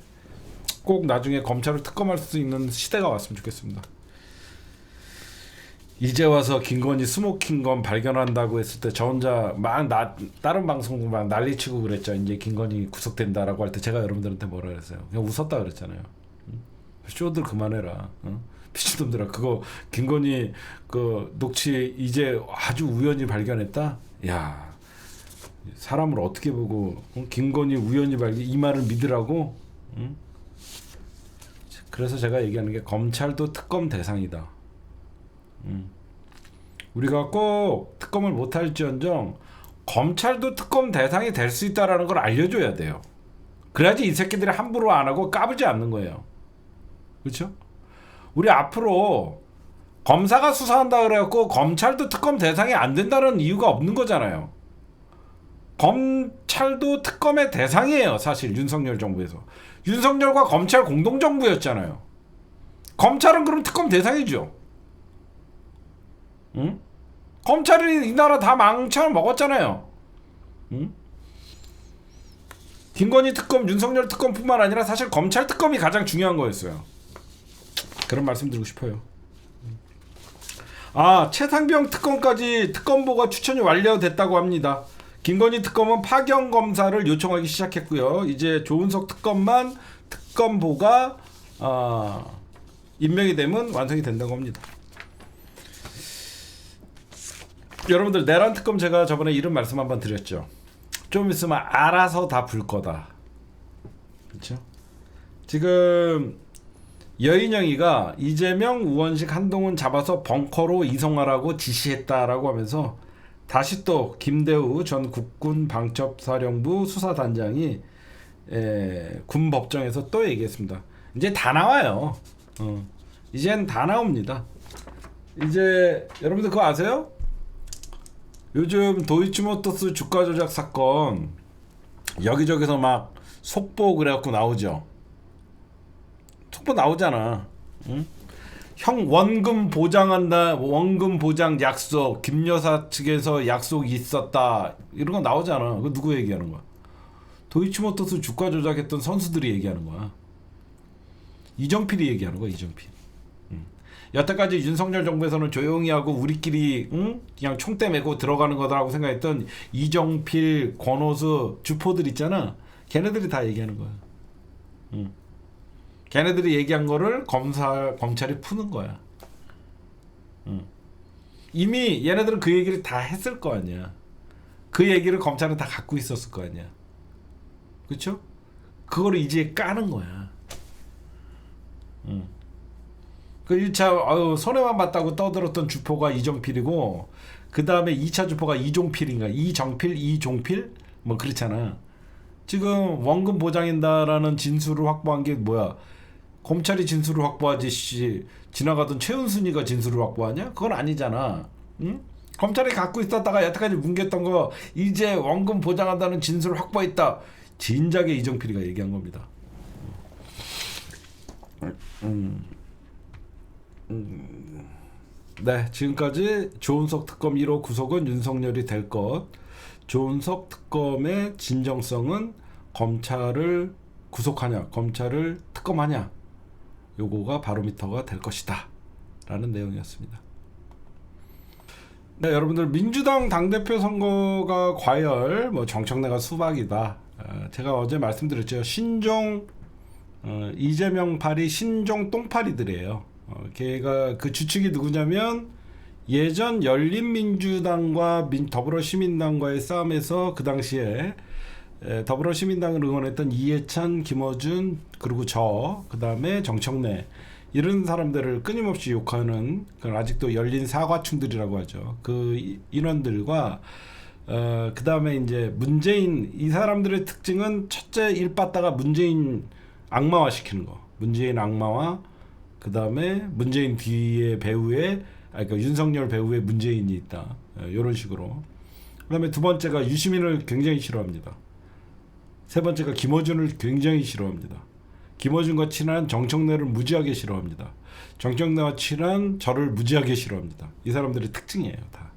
꼭 나중에 검찰을 특검할 수 있는 시대가 왔으면 좋겠습니다. 이제 와서 김건희 스모킹건 발견한다고 했을 때 저 혼자 다른 방송국 막 난리치고 그랬죠. 이제 김건희 구속된다라고 할 때 제가 여러분들한테 뭐라 그랬어요. 그냥 웃었다 그랬잖아요. 쇼들 그만해라. 미친놈들아, 그거 김건희 그 녹취 이제 아주 우연히 발견했다. 야, 사람을 어떻게 보고 김건희 우연히 발견 이 말을 믿으라고? 그래서 제가 얘기하는 게 검찰도 특검 대상이다. 우리가 꼭 특검을 못할지언정 검찰도 특검 대상이 될 수 있다라는 걸 알려줘야 돼요. 그래야지 이 새끼들이 함부로 안 하고 까부지 않는 거예요. 그렇죠? 우리 앞으로 검사가 수사한다 그래갖고 검찰도 특검 대상이 안 된다는 이유가 없는 거잖아요. 검찰도 특검의 대상이에요. 사실 윤석열 정부에서. 윤석열과 검찰 공동정부였잖아요. 검찰은 그럼 특검 대상이죠. 응? 검찰이 이 나라 다 망쳐 먹었잖아요. 응? 김건희 특검, 윤석열 특검뿐만 아니라 사실 검찰 특검이 가장 중요한 거였어요. 그런 말씀 드리고 싶어요. 최상병 특검까지 특검보가 추천이 완료됐다고 합니다. 김건희 특검은 파견 검사를 요청하기 시작했고요. 이제 조은석 특검만 특검보가 임명이 되면 완성이 된다고 합니다. 여러분들 내란 특검 제가 저번에 이런 말씀 한번 드렸죠. 좀 있으면 알아서 다 불 거다. 그렇죠? 지금 여인영이가 이재명, 우원식, 한동훈 잡아서 벙커로 이송하라고 지시했다라고 하면서 다시 또 김대우 전 국군 방첩사령부 수사단장이 군 법정에서 또 얘기했습니다. 이제 다 나와요. 이젠 다 나옵니다. 이제 여러분들 그거 아세요? 요즘 도이치모터스 주가 조작 사건 여기저기서 막 속보 그래갖고 나오죠. 속보 나오잖아. 응? 형 원금 보장한다, 원금 보장 약속, 김 여사 측에서 약속이 있었다, 이런 거 나오잖아. 그거 누구 얘기하는 거야? 도이치모터스 주가 조작했던 선수들이 얘기하는 거야. 이정필이 얘기하는 거야. 이정필. 여태까지 윤석열 정부에서는 조용히 하고 우리끼리 그냥 총대 메고 들어가는 거다라고 생각했던 이정필, 권오수 주포들 있잖아. 걔네들이 다 얘기하는 거야. 걔네들이 얘기한 거를 검찰이 푸는 거야. 이미 얘네들은 그 얘기를 다 했을 거 아니야. 그 얘기를 검찰은 다 갖고 있었을 거 아니야. 그쵸? 그거를 이제 까는 거야. 그 1차 손해만 봤다고 떠들었던 주포가 이정필이고, 그 다음에 2차 주포가 이종필 뭐 그렇잖아. 지금 원금 보장한다라는 진술을 확보한 게 뭐야? 검찰이 진술을 확보하지 지나가던 최은순이가 진술을 확보하냐? 그건 아니잖아. 응? 검찰이 갖고 있었다가 여태까지 뭉갰던 거 이제 원금 보장한다는 진술을 확보했다. 진작에 이정필이가 얘기한 겁니다. 네, 지금까지 조은석 특검 1호 구속은 윤석열이 될 것, 조은석 특검의 진정성은 검찰을 구속하냐, 검찰을 특검하냐, 요거가 바로미터가 될 것이다 라는 내용이었습니다. 네, 여러분들 민주당 당대표 선거가 과열, 정청래가 수박이다. 제가 어제 말씀드렸죠. 신종 이재명 팔이 신종 똥파리들이에요. 걔가 그 주축이 누구냐면 예전 열린민주당과 더불어시민당과의 싸움에서 그 당시에 더불어시민당을 응원했던 이해찬, 김어준, 그리고 그 다음에 정청래, 이런 사람들을 끊임없이 욕하는, 아직도 열린 사과충들이라고 하죠. 그 인원들과 그 다음에 이제 문재인, 이 사람들의 특징은 첫째 일빠다가 문재인 악마화 시키는 거. 문재인 악마화, 그 다음에 문재인 뒤에 배우에, 그러니까 윤석열 배우에 문재인이 있다. 이런 식으로 그다음에 두 번째가 유시민을 굉장히 싫어합니다. 세 번째가 김어준을 굉장히 싫어합니다. 김어준과 친한 정청래를 무지하게 싫어합니다. 정청래와 친한 저를 무지하게 싫어합니다. 이 사람들의 특징이에요, 다.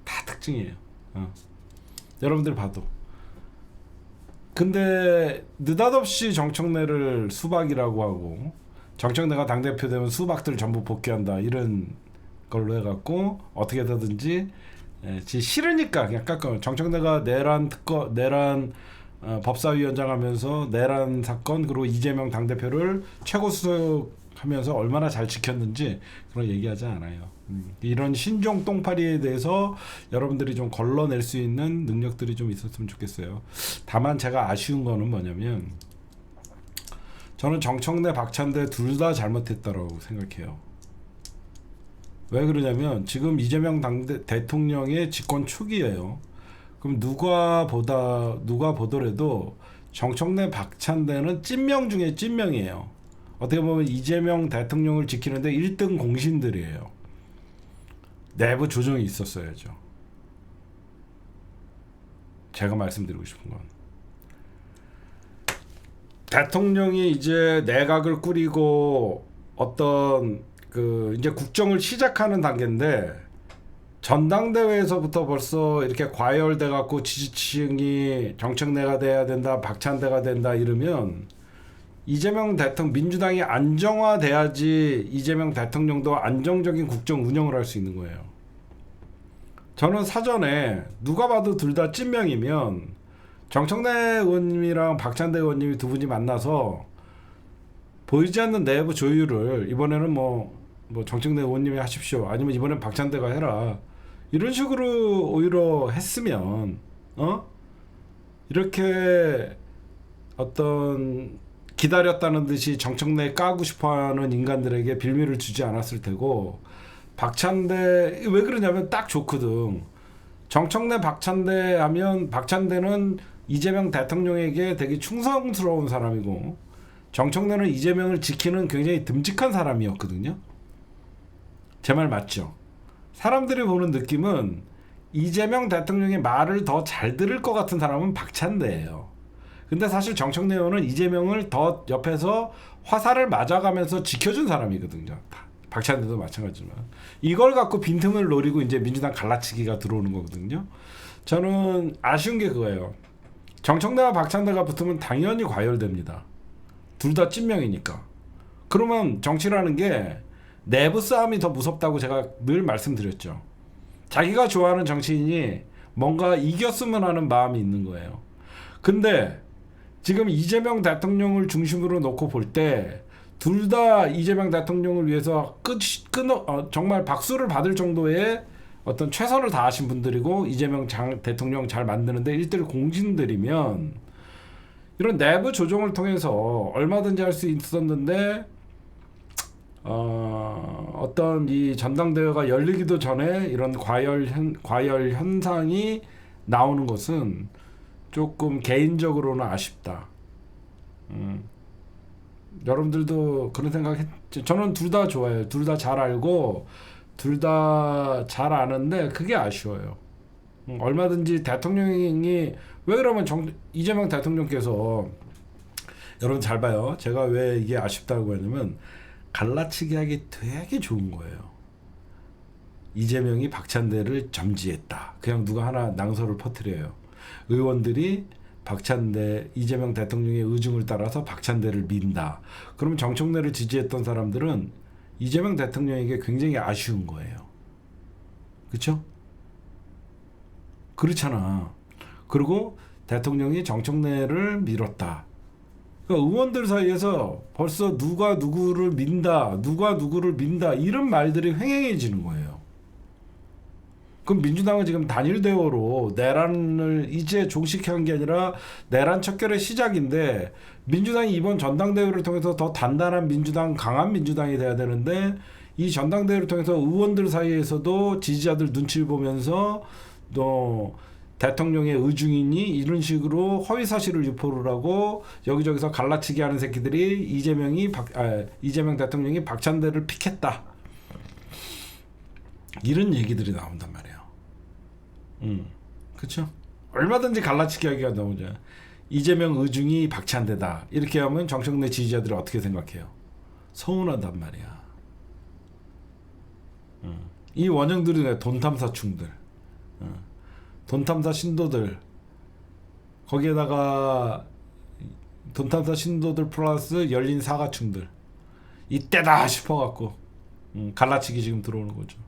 다 특징이에요. 여러분들 봐도. 근데 느닷없이 정청래를 수박이라고 하고 정청래가 당대표 되면 수박들 전부 복귀한다 이런 걸로 해갖고 어떻게 하든지 싫으니까 그냥 깎아. 정청래가 내란 법사위원장 하면서 내란 사건 그리고 이재명 당대표를 최고 수석하면서 얼마나 잘 지켰는지 그런 얘기하지 않아요. 이런 신종 똥파리에 대해서 여러분들이 좀 걸러낼 수 있는 능력들이 좀 있었으면 좋겠어요. 다만 제가 아쉬운 거는 뭐냐면 저는 정청래 박찬대 둘 다 잘못했다라고 생각해요. 왜 그러냐면 지금 이재명 대통령의 집권 초기예요. 그럼 누가 보더라도 정청래 박찬대는 찐명 중에 찐명이에요. 어떻게 보면 이재명 대통령을 지키는데 1등 공신들이에요. 내부 조정이 있었어야죠. 제가 말씀드리고 싶은 건 대통령이 이제 내각을 꾸리고 어떤 이제 국정을 시작하는 단계인데 전당대회에서부터 벌써 이렇게 과열돼 갖고 지지층이 정청래가 돼야 된다, 박찬대가 된다 이러면 이재명 대통령 민주당이 안정화돼야지 이재명 대통령도 안정적인 국정 운영을 할 수 있는 거예요. 저는 사전에 누가 봐도 둘 다 찐명이면 정청래 의원님이랑 박찬대 의원님이 두 분이 만나서 보이지 않는 내부 조율을 이번에는 뭐 정청래 의원님이 하십시오. 아니면 이번엔 박찬대가 해라. 이런 식으로 오히려 했으면 이렇게 어떤 기다렸다는 듯이 정청래 까고 싶어하는 인간들에게 빌미를 주지 않았을 테고 박찬대 왜 그러냐면 딱 좋거든. 정청래 박찬대 하면 박찬대는 이재명 대통령에게 되게 충성스러운 사람이고 정청래는 이재명을 지키는 굉장히 듬직한 사람이었거든요. 제 말 맞죠? 사람들이 보는 느낌은 이재명 대통령의 말을 더 잘 들을 것 같은 사람은 박찬대예요. 근데 사실 정청래 의원은 이재명을 더 옆에서 화살을 맞아가면서 지켜준 사람이거든요. 박찬대도 마찬가지지만 이걸 갖고 빈틈을 노리고 이제 민주당 갈라치기가 들어오는 거거든요. 저는 아쉬운 게 그거예요. 정청래와 박찬대가 붙으면 당연히 과열됩니다. 둘 다 찐명이니까. 그러면 정치라는 게 내부 싸움이 더 무섭다고 제가 늘 말씀드렸죠. 자기가 좋아하는 정치인이 뭔가 이겼으면 하는 마음이 있는 거예요. 근데 지금 이재명 대통령을 중심으로 놓고 볼 때 둘 다 이재명 대통령을 위해서 정말 박수를 받을 정도의 어떤 최선을 다하신 분들이고 이재명 대통령 잘 만드는데 1대1 공신들이면 이런 내부 조정을 통해서 얼마든지 할 수 있었는데 어떤 이 전당대회가 열리기도 전에 이런 과열 현상이 나오는 것은 조금 개인적으로는 아쉽다. 여러분들도 그런 생각했죠. 저는 둘 다 좋아해요. 둘 다 잘 알고 둘 다 잘 아는데 그게 아쉬워요. 얼마든지 대통령이 왜 그러면 이재명 대통령께서 여러분 잘 봐요. 제가 왜 이게 아쉽다고 하냐면 갈라치기 하기 되게 좋은 거예요. 이재명이 박찬대를 점지했다. 그냥 누가 하나 낭설을 퍼뜨려요. 의원들이 이재명 대통령의 의중을 따라서 박찬대를 민다. 그러면 정청래를 지지했던 사람들은 이재명 대통령에게 굉장히 아쉬운 거예요. 그렇죠? 그렇잖아. 그리고 대통령이 정청래를 밀었다. 그러니까 의원들 사이에서 벌써 누가 누구를 민다 이런 말들이 횡행해지는 거예요. 그럼 민주당은 지금 단일 대오로 내란을 이제 종식한 게 아니라 내란 척결의 시작인데 민주당이 이번 전당대회를 통해서 더 단단한 민주당, 강한 민주당이 돼야 되는데 이 전당대회를 통해서 의원들 사이에서도 지지자들 눈치를 보면서 또 대통령의 의중이니 이런 식으로 허위사실을 유포를 하고 여기저기서 갈라치기 하는 새끼들이 이재명 대통령이 박찬대를 픽했다. 이런 얘기들이 나온단 말이에요. 그렇죠. 얼마든지 갈라치기 하기가 나오죠. 이재명 의중이 박찬대다 이렇게 하면 정청래 지지자들이 어떻게 생각해요? 서운하단 말이야. 이 원형들이 돈 탐사충들, 돈 탐사 신도들, 거기에다가 돈 탐사 신도들 플러스 열린 사가충들, 이때다 싶어갖고 갈라치기 지금 들어오는 거죠.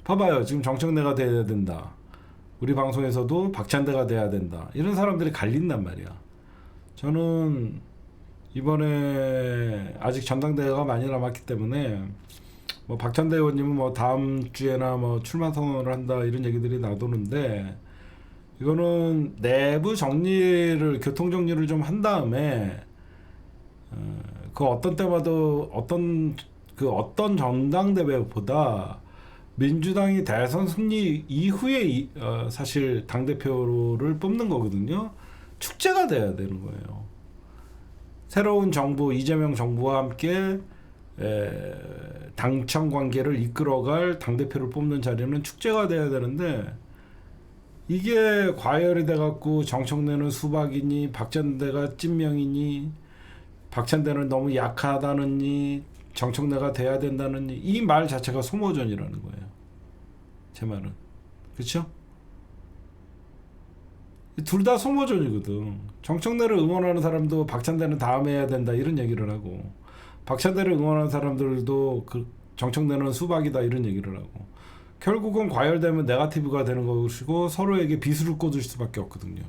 봐봐요. 지금 정청래가 돼야 된다. 우리 방송에서도 박찬대가 돼야 된다. 이런 사람들이 갈린단 말이야. 저는 이번에 아직 전당대회가 많이 남았기 때문에 뭐 박찬대 의원님은 뭐 다음 주에나 뭐 출마 선언을 한다 이런 얘기들이 나도는데, 이거는 내부 정리를, 교통 정리를 좀 한 다음에 그 어떤 때마다 어떤 전당대회보다 민주당이 대선 승리 이후에 사실 당대표를 뽑는 거거든요. 축제가 돼야 되는 거예요. 새로운 정부, 이재명 정부와 함께 당청 관계를 이끌어갈 당대표를 뽑는 자리는 축제가 돼야 되는데, 이게 과열이 돼갖고 정청래는 수박이니 박찬대가 찐명이니 박찬대는 너무 약하다느니 정청래가 돼야 된다느니, 이 말 자체가 소모전이라는 거예요. 제 말은. 그렇죠? 둘 다 소모전이거든. 정청래를 응원하는 사람도 박찬대는 다음에 해야 된다 이런 얘기를 하고, 박찬대를 응원하는 사람들도 정청래는 수박이다 이런 얘기를 하고, 결국은 과열되면 네거티브가 되는 것이고 서로에게 비수를 꽂을 수밖에 없거든요.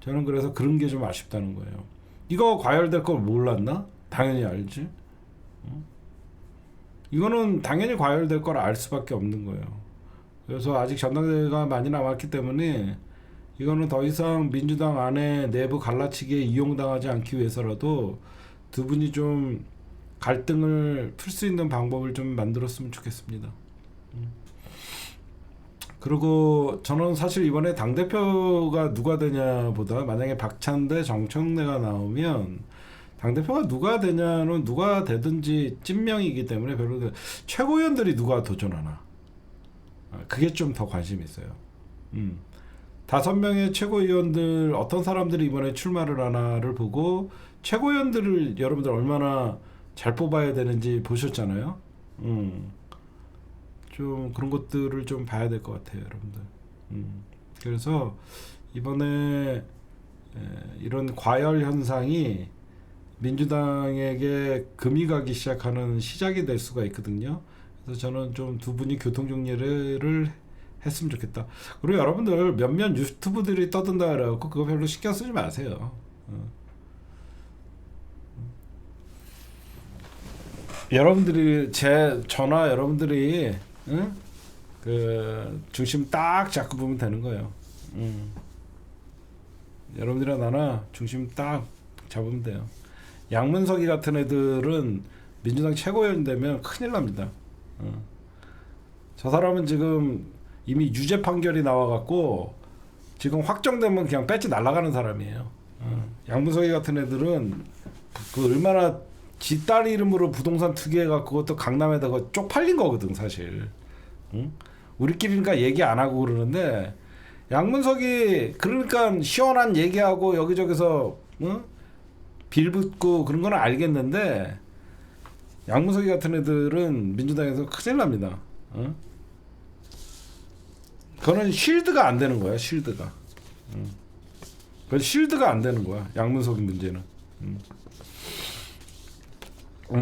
저는 그래서 그런 게 좀 아쉽다는 거예요. 이거 과열될 걸 몰랐나? 당연히 알지. 이거는 당연히 과열될 걸 알 수밖에 없는 거예요. 그래서 아직 전당대회가 많이 남았기 때문에 이거는 더 이상 민주당 안에 내부 갈라치기에 이용당하지 않기 위해서라도 두 분이 좀 갈등을 풀 수 있는 방법을 좀 만들었으면 좋겠습니다. 그리고 저는 사실 이번에 당대표가 누가 되냐보다, 만약에 박찬대, 정청래가 나오면 당대표가 누가 되냐는 누가 되든지 찐명이기 때문에 별로, 최고위원들이 누가 도전하나, 그게 좀 더 관심이 있어요. 5명의 최고위원들 어떤 사람들이 이번에 출마를 하나를 보고, 최고위원들을 여러분들 얼마나 잘 뽑아야 되는지 보셨잖아요. 좀 그런 것들을 좀 봐야 될 것 같아요, 여러분들. 그래서 이번에 이런 과열 현상이 민주당에게 금이 가기 시작하는 시작이 될 수가 있거든요. 그래서 저는 좀 두 분이 교통 정리를 했으면 좋겠다. 그리고 여러분들 몇몇 유튜브들이 떠든다 그래갖고 그거 별로 신경 쓰지 마세요. 여러분들이 여러분들이 그 중심 딱 잡고 보면 되는 거예요. 여러분들이나 나나 중심 딱 잡으면 돼요. 양문석이 같은 애들은 민주당 최고위원 되면 큰일 납니다. 저 사람은 지금 이미 유죄 판결이 나와갖고 지금 확정되면 그냥 배지 날아가는 사람이에요. 양문석이 같은 애들은 그 얼마나 지 딸 이름으로 부동산 투기해갖고 그것도 강남에다가 쪽팔린 거거든 사실. 우리끼리니까 얘기 안 하고 그러는데, 양문석이 그러니까 시원한 얘기하고 여기저기서 빌붙고 그런 건 알겠는데, 양문석이 같은 애들은 민주당에서 큰일 납니다. 그거는 쉴드가 안 되는 거야. 쉴드가. 그건 쉴드가 안 되는 거야. 양문석이 문제는.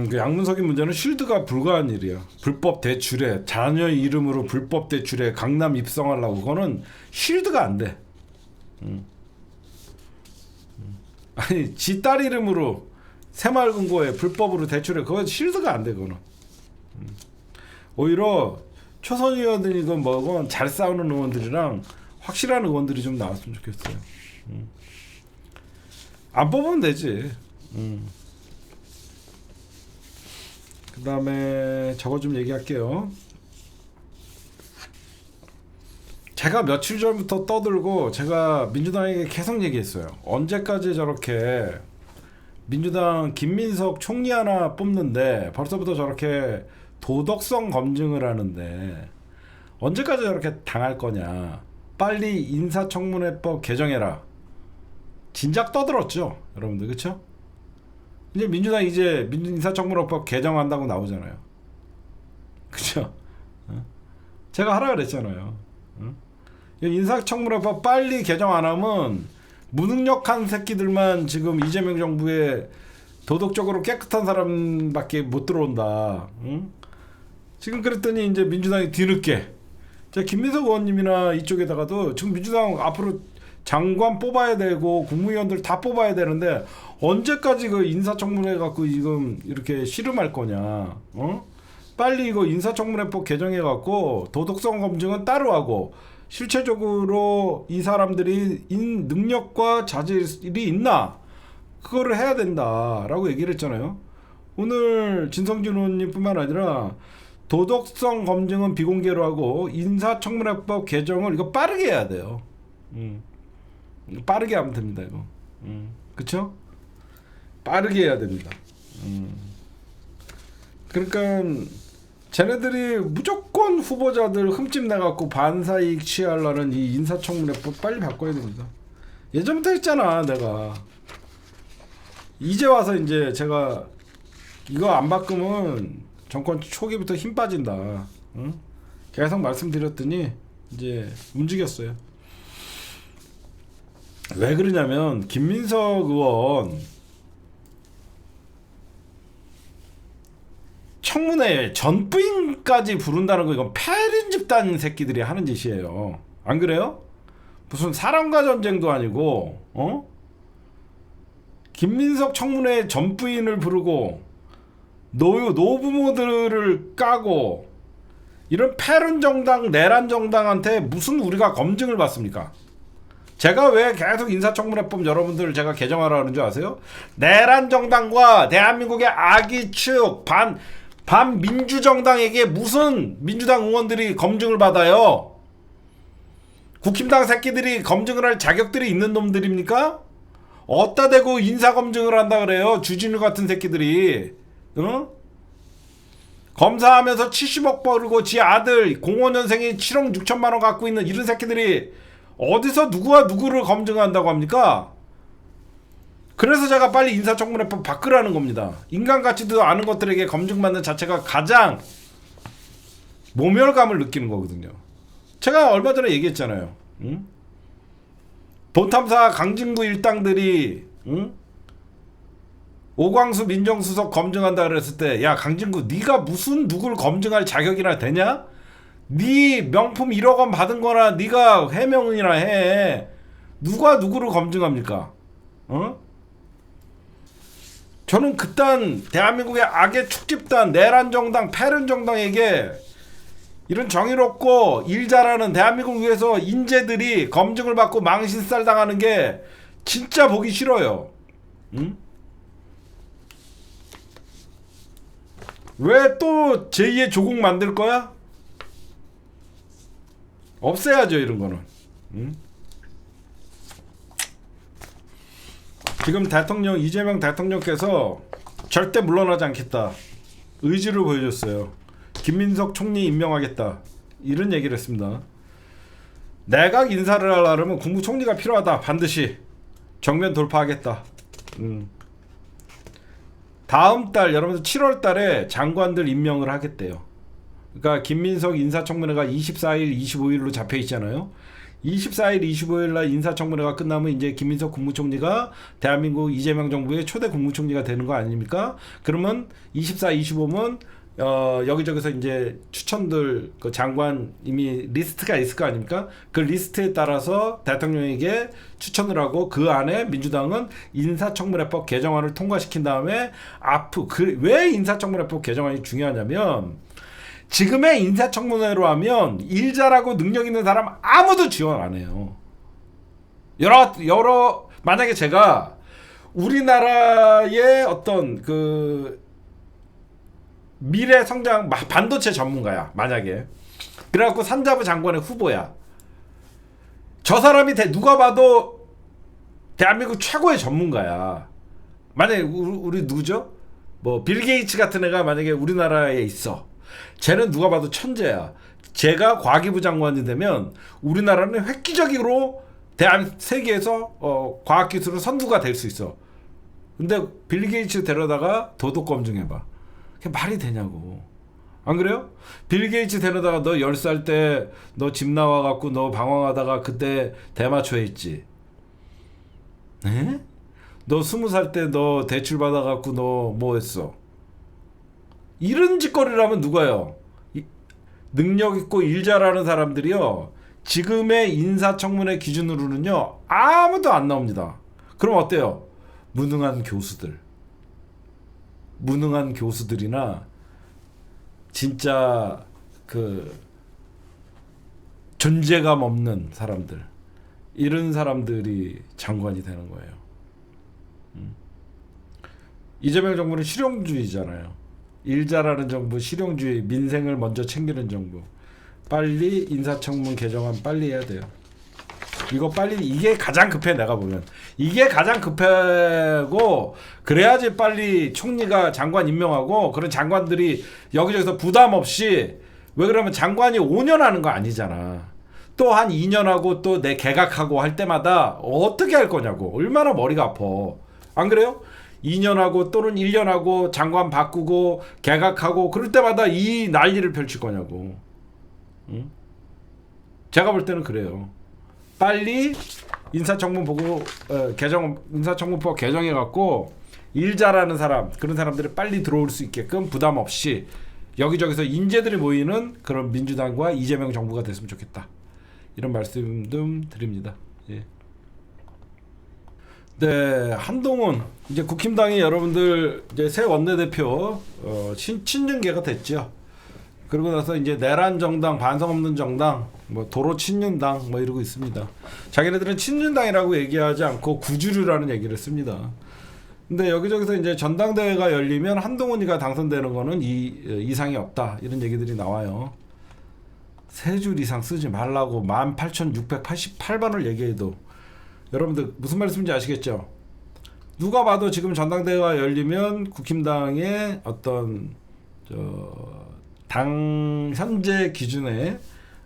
그 양문석이 문제는 쉴드가 불가한 일이야. 불법 대출에, 자녀 이름으로 불법 대출에 강남 입성하려고, 그거는 쉴드가 안 돼. 아니 지 딸 이름으로 새마을금고에 불법으로 대출해, 그건 쉴드가 안 돼. 그거는 오히려 초선 의원들이건 뭐건 잘 싸우는 의원들이랑 확실한 의원들이 좀 나왔으면 좋겠어요. 안 뽑으면 되지. 그 다음에 저거 좀 얘기할게요. 제가 며칠 전부터 떠들고 제가 민주당에게 계속 얘기했어요. 언제까지 저렇게 민주당 김민석 총리 하나 뽑는데 벌써부터 저렇게 도덕성 검증을 하는데 언제까지 저렇게 당할 거냐. 빨리 인사청문회법 개정해라. 진작 떠들었죠, 여러분들. 그쵸? 이제 민주당 이제 인사청문회법 개정한다고 나오잖아요. 그쵸? 제가 하라 그랬잖아요. 인사청문회법 빨리 개정 안 하면 무능력한 새끼들만 지금 이재명 정부에 도덕적으로 깨끗한 사람밖에 못 들어온다. 응? 지금 그랬더니 이제 민주당이 뒤늦게, 자, 김민석 의원님이나 이쪽에다가도 지금 민주당 앞으로 장관 뽑아야 되고 국무위원들 다 뽑아야 되는데 언제까지 그 인사청문회 갖고 지금 이렇게 씨름할 거냐. 빨리 이거 인사청문회법 개정해 갖고 도덕성 검증은 따로 하고 실체적으로 이 사람들이 능력과 자질이 있나 그거를 해야 된다라고 얘기를 했잖아요. 오늘 진성준 의원님뿐만 아니라 도덕성 검증은 비공개로 하고 인사청문회법 개정을 이거 빠르게 해야 돼요. 빠르게 하면 됩니다, 이거. 그쵸? 빠르게 해야 됩니다. 그러니까 쟤네들이 무조건 후보자들 흠집 내갖고 반사이익 취하려는 이 인사청문회법 빨리 바꿔야 됩니다. 예전부터 했잖아, 내가. 이제 와서 이제 제가 이거 안 바꾸면 정권 초기부터 힘 빠진다. 응? 계속 말씀드렸더니 이제 움직였어요. 왜 그러냐면 김민석 의원 청문회에 전부인까지 부른다는 거 이건 패륜 집단 새끼들이 하는 짓이에요. 안 그래요? 무슨 사람과 전쟁도 아니고 김민석 청문회에 전부인을 부르고 노부모들을 까고 이런 패륜 정당 내란 정당한테 무슨 우리가 검증을 받습니까? 제가 왜 계속 인사청문회법 여러분들 제가 개정하라는 줄 아세요? 내란 정당과 대한민국의 악의축 반민주정당에게 무슨 민주당 의원들이 검증을 받아요? 국힘당 새끼들이 검증을 할 자격들이 있는 놈들입니까? 어디다 대고 인사검증을 한다 그래요? 주진우 같은 새끼들이. 검사하면서 70억 벌고 지 아들 05년생이 7억 6천만 원 갖고 있는 이런 새끼들이 어디서 누구와 누구를 검증한다고 합니까? 그래서 제가 빨리 인사청문회법 바꾸라는 겁니다. 인간 가치도 아는 것들에게 검증받는 자체가 가장 모멸감을 느끼는 거거든요. 제가 얼마 전에 얘기했잖아요. 돈탐사 강진구 일당들이 오광수 민정수석 검증한다 그랬을 때, 야 강진구 네가 무슨 누굴 검증할 자격이나 되냐? 네 명품 1억 원 받은 거나 네가 해명이나 해. 누가 누구를 검증합니까? 저는 그딴 대한민국의 악의 축집단 내란 정당 패륜 정당에게 이런 정의롭고 일 잘하는 대한민국을 위해서 인재들이 검증을 받고 망신살 당하는 게 진짜 보기 싫어요. 왜 또 제2의 조국 만들 거야? 없애야죠, 이런 거는. 지금 이재명 대통령께서 절대 물러나지 않겠다 의지를 보여줬어요. 김민석 총리 임명하겠다 이런 얘기를 했습니다. 내각 인사를 하려면 국무총리가 필요하다. 반드시 정면 돌파하겠다. 다음 달 여러분들 7월 달에 장관들 임명을 하겠대요. 그러니까 김민석 인사청문회가 24일, 25일로 잡혀 있잖아요. 24일, 25일 날 인사청문회가 끝나면 이제 김민석 국무총리가 대한민국 이재명 정부의 초대 국무총리가 되는 거 아닙니까? 그러면 24, 25면 여기저기서 이제 추천들 그 장관 이미 리스트가 있을 거 아닙니까? 그 리스트에 따라서 대통령에게 추천을 하고 그 안에 민주당은 인사청문회법 개정안을 통과시킨 다음에 왜 인사청문회법 개정안이 중요하냐면 지금의 인사청문회로 하면 일 잘하고 능력 있는 사람 아무도 지원 안 해요. 만약에 제가 우리나라의 어떤 그 미래 성장 반도체 전문가야, 만약에. 그래갖고 산자부 장관의 후보야. 저 사람이 누가 봐도 대한민국 최고의 전문가야. 만약에 우리 누구죠? 뭐 빌 게이츠 같은 애가 만약에 우리나라에 있어. 쟤는 누가 봐도 천재야. 제가 과기부 장관이 되면 우리나라는 획기적으로 세계에서 과학기술은 선두가 될 수 있어. 근데 빌 게이츠 데려다가 도덕 검증해봐. 그게 말이 되냐고. 안 그래요? 빌 게이츠 데려다가 너 10살 때 너 집 나와갖고 너 방황하다가 그때 대마초 했지. 에? 너 20살 때 너 대출 받아갖고 너 뭐 했어? 이런 짓거리라면 누가요? 능력 있고 일 잘하는 사람들이요. 지금의 인사청문회 기준으로는요. 아무도 안 나옵니다. 그럼 어때요? 무능한 교수들이나 진짜 그 존재감 없는 사람들, 이런 사람들이 장관이 되는 거예요. 이재명 정부는 실용주의잖아요. 일 잘하는 정부, 실용주의, 민생을 먼저 챙기는 정부. 빨리 인사청문 개정안 빨리 해야 돼요. 이거 빨리, 이게 가장 급해. 내가 보면 이게 가장 급하고, 그래야지 빨리 총리가 장관 임명하고, 그런 장관들이 여기저기서 부담 없이, 왜 그러면 장관이 5년 하는 거 아니잖아. 또 한 2년 하고 또 내 개각하고 할 때마다 어떻게 할 거냐고. 얼마나 머리가 아파. 안 그래요? 2년 하고 또는 1년 하고 장관 바꾸고 개각하고 그럴 때마다 이 난리를 펼칠 거냐고. 응? 제가 볼 때는 그래요. 빨리 인사청문법 개정해 갖고 일 잘하는 사람, 그런 사람들이 빨리 들어올 수 있게끔 부담 없이 여기저기서 인재들이 모이는 그런 민주당과 이재명 정부가 됐으면 좋겠다. 이런 말씀 좀 드립니다. 예. 네, 한동훈 이제 국힘당이 여러분들 이제 새 원내대표 친윤계가 됐죠. 그러고 나서 이제 내란 정당, 반성 없는 정당, 뭐 도로 친윤당 뭐 이러고 있습니다. 자기네들은 친윤당이라고 얘기하지 않고 구주류라는 얘기를 씁니다. 근데 여기저기서 이제 전당대회가 열리면 한동훈이가 당선되는 거는 이상이 없다, 이런 얘기들이 나와요. 세 줄 이상 쓰지 말라고 18,688번을 얘기해도 여러분들 무슨 말씀인지 아시겠죠? 누가 봐도 지금 전당대회가 열리면 국힘당의 어떤 당 현재 기준에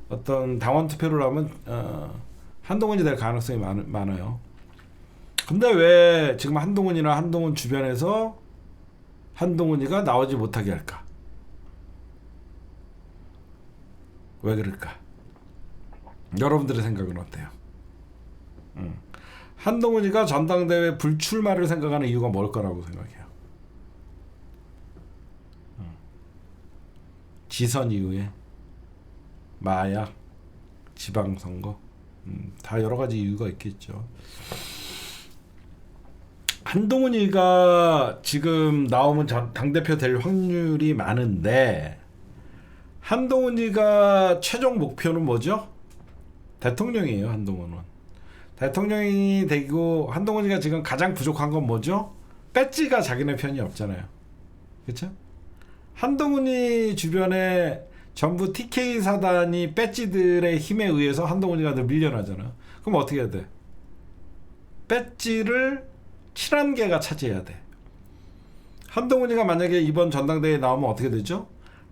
어떤 당원 투표를 하면 한동훈이 될 가능성이 많아요. 근데 왜 지금 한동훈이나 한동훈 주변에서 한동훈이가 나오지 못하게 할까? 왜 그럴까? 여러분들의 생각은 어때요? 한동훈이가 전당대회 불출마를 생각하는 이유가 뭘 거라고 생각해요? 지선 이후에 마약, 지방선거, 다 여러 가지 이유가 있겠죠. 한동훈이가 지금 나오면 당대표 될 확률이 많은데, 한동훈이가 최종 목표는 뭐죠? 대통령이에요. 한동훈은 대통령이 되고, 한동훈이가 지금 가장 부족한 건 뭐죠? 배지가 자기네 편이 없잖아요. 그렇죠? 한동훈이 주변에 전부 TK 사단이 배지들의 힘에 의해서 한동훈이가 늘 밀려나잖아. 그럼 어떻게 해야 돼? 배지를 친한 개가 차지해야 돼. 한동훈이가 만약에 이번 전당대회에 나오면 어떻게 되죠?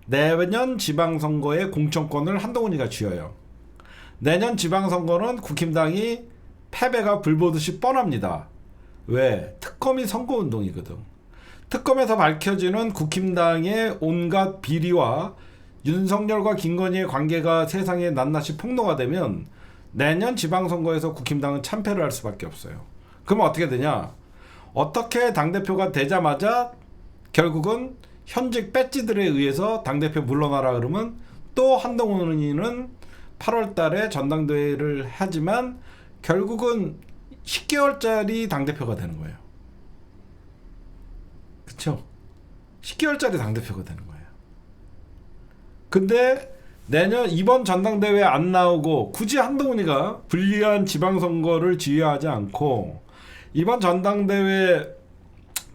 내년 지방선거의 공천권을 한동훈이가 쥐어요. 내년 지방선거는 국힘당이 패배가 불보듯이 뻔합니다. 왜? 특검이 선거운동이거든. 특검에서 밝혀지는 국힘당의 온갖 비리와 윤석열과 김건희의 관계가 세상에 낱낱이 폭로가 되면 내년 지방선거에서 국힘당은 참패를 할 수밖에 없어요. 그러면 어떻게 되냐? 어떻게 당대표가 되자마자 결국은 현직 배지들에 의해서 당대표 물러나라 그러면 또 한동훈이는 8월 달에 전당대회를 하지만 결국은 10개월짜리 당대표가 되는 거예요. 그쵸? 10개월짜리 당대표가 되는 거예요. 근데 내년 이번 전당대회에 안 나오고 굳이 한동훈이가 불리한 지방선거를 지휘하지 않고 이번 전당대회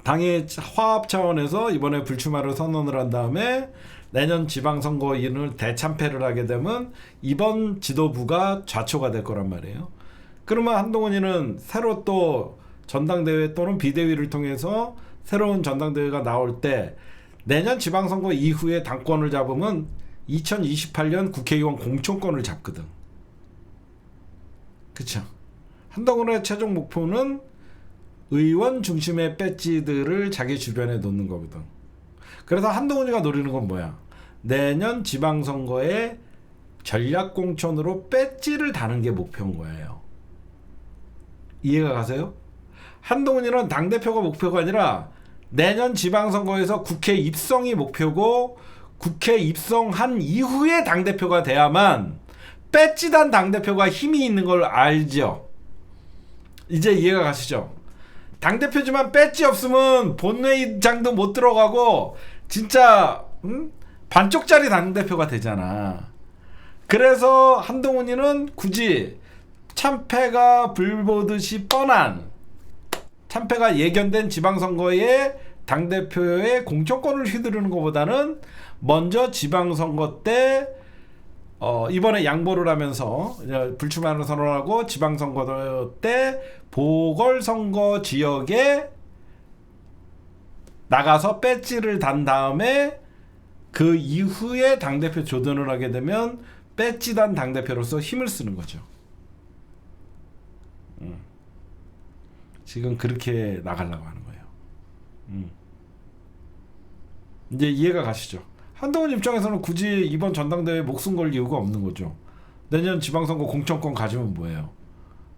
당의 화합 차원에서 이번에 불출마를 선언을 한 다음에 내년 지방선거인을 대참패를 하게 되면 이번 지도부가 좌초가 될 거란 말이에요. 그러면 한동훈이는 새로 또 전당대회 또는 비대위를 통해서 새로운 전당대회가 나올 때 내년 지방선거 이후에 당권을 잡으면 2028년 국회의원 공천권을 잡거든. 그쵸? 한동훈의 최종 목표는 의원 중심의 배지들을 자기 주변에 놓는 거거든. 그래서 한동훈이가 노리는 건 뭐야? 내년 지방선거에 전략공천으로 배지를 다는 게 목표인 거예요. 이해가 가세요? 한동훈이는 당대표가 목표가 아니라 내년 지방선거에서 국회 입성이 목표고, 국회 입성한 이후에 당대표가 돼야만 배지단 당대표가 힘이 있는 걸 알죠? 이제 이해가 가시죠? 당대표지만 배지 없으면 본회의장도 못 들어가고 진짜 반쪽짜리 당대표가 되잖아. 그래서 한동훈이는 굳이 참패가 불보듯이 뻔한, 참패가 예견된 지방선거에 당대표의 공천권을 휘두르는 것보다는 먼저 지방선거 때 이번에 양보를 하면서 불출마를 선언하고 지방선거 때 보궐선거 지역에 나가서 배지를 단 다음에 그 이후에 당대표 조전을 하게 되면 배지단 당대표로서 힘을 쓰는 거죠. 지금 그렇게 나가려고 하는 거예요. 이제 이해가 가시죠? 한동훈 입장에서는 굳이 이번 전당대회에 목숨 걸 이유가 없는 거죠. 내년 지방선거 공천권 가지면 뭐예요?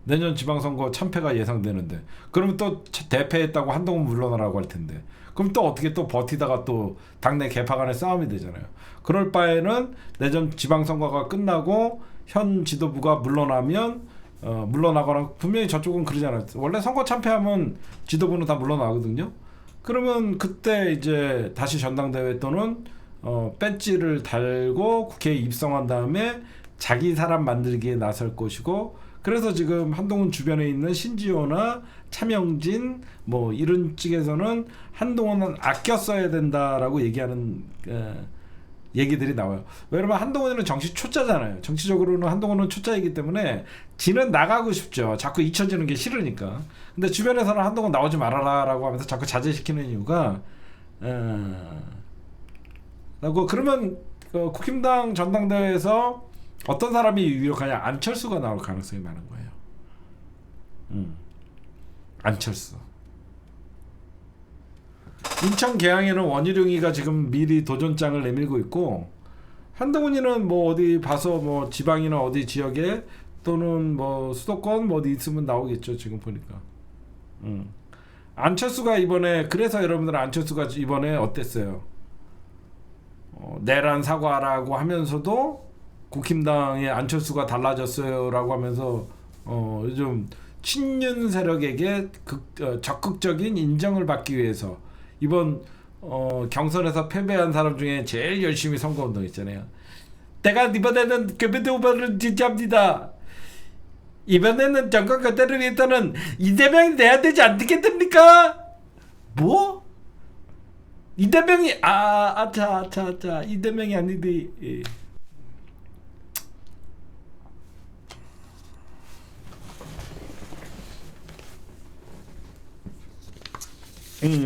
내년 지방선거 참패가 예상되는데, 그러면 또 대패했다고 한동훈 물러나라고 할 텐데, 그럼 또 어떻게 또 버티다가 또 당내 개파 간의 싸움이 되잖아요. 그럴 바에는 내년 지방선거가 끝나고 현 지도부가 물러나면 물러나거나, 분명히 저쪽은 그러잖아요. 원래 선거 참패하면 지도부는 다 물러나거든요. 그러면 그때 이제 다시 전당대회 또는 배지를 달고 국회에 입성한 다음에 자기 사람 만들기에 나설 것이고, 그래서 지금 한동훈 주변에 있는 신지호나 차명진 뭐 이런 측에서는 한동훈은 아껴 써야 된다라고 얘기하는 얘기들이 나와요. 왜냐면 한동훈은 정치 초짜잖아요. 정치적으로는 한동훈은 초짜이기 때문에 지는 나가고 싶죠. 자꾸 잊혀지는 게 싫으니까. 근데 주변에서는 한동훈 나오지 말아라라고 하면서 자꾸 자제시키는 이유가 라고. 그러면 국힘당 전당대회에서 어떤 사람이 유력하냐? 안철수가 나올 가능성이 많은 거예요. 안철수. 인천 계양에는 원희룡이가 지금 미리 도전장을 내밀고 있고, 한동훈이는 뭐 어디 봐서 뭐 지방이나 어디 지역에 또는 뭐 수도권 뭐 어디 있으면 나오겠죠. 지금 보니까. 안철수가 이번에, 그래서 여러분들 안철수가 이번에 어땠어요? 내란 사과라고 하면서도 국힘당의 안철수가 달라졌어요라고 하면서 요즘 친윤 세력에게 적극적인 인정을 받기 위해서 이번 경선에서 패배한 사람 중에 제일 열심히 선거운동 있잖아요. 내가 이번에는 금연대 후보를 지지합니다. 이번에는 정권 교체를 위해서는 이재명이 돼야 되지 않겠습니까? 뭐? 이재명이 아차 이재명이 아니디. 예.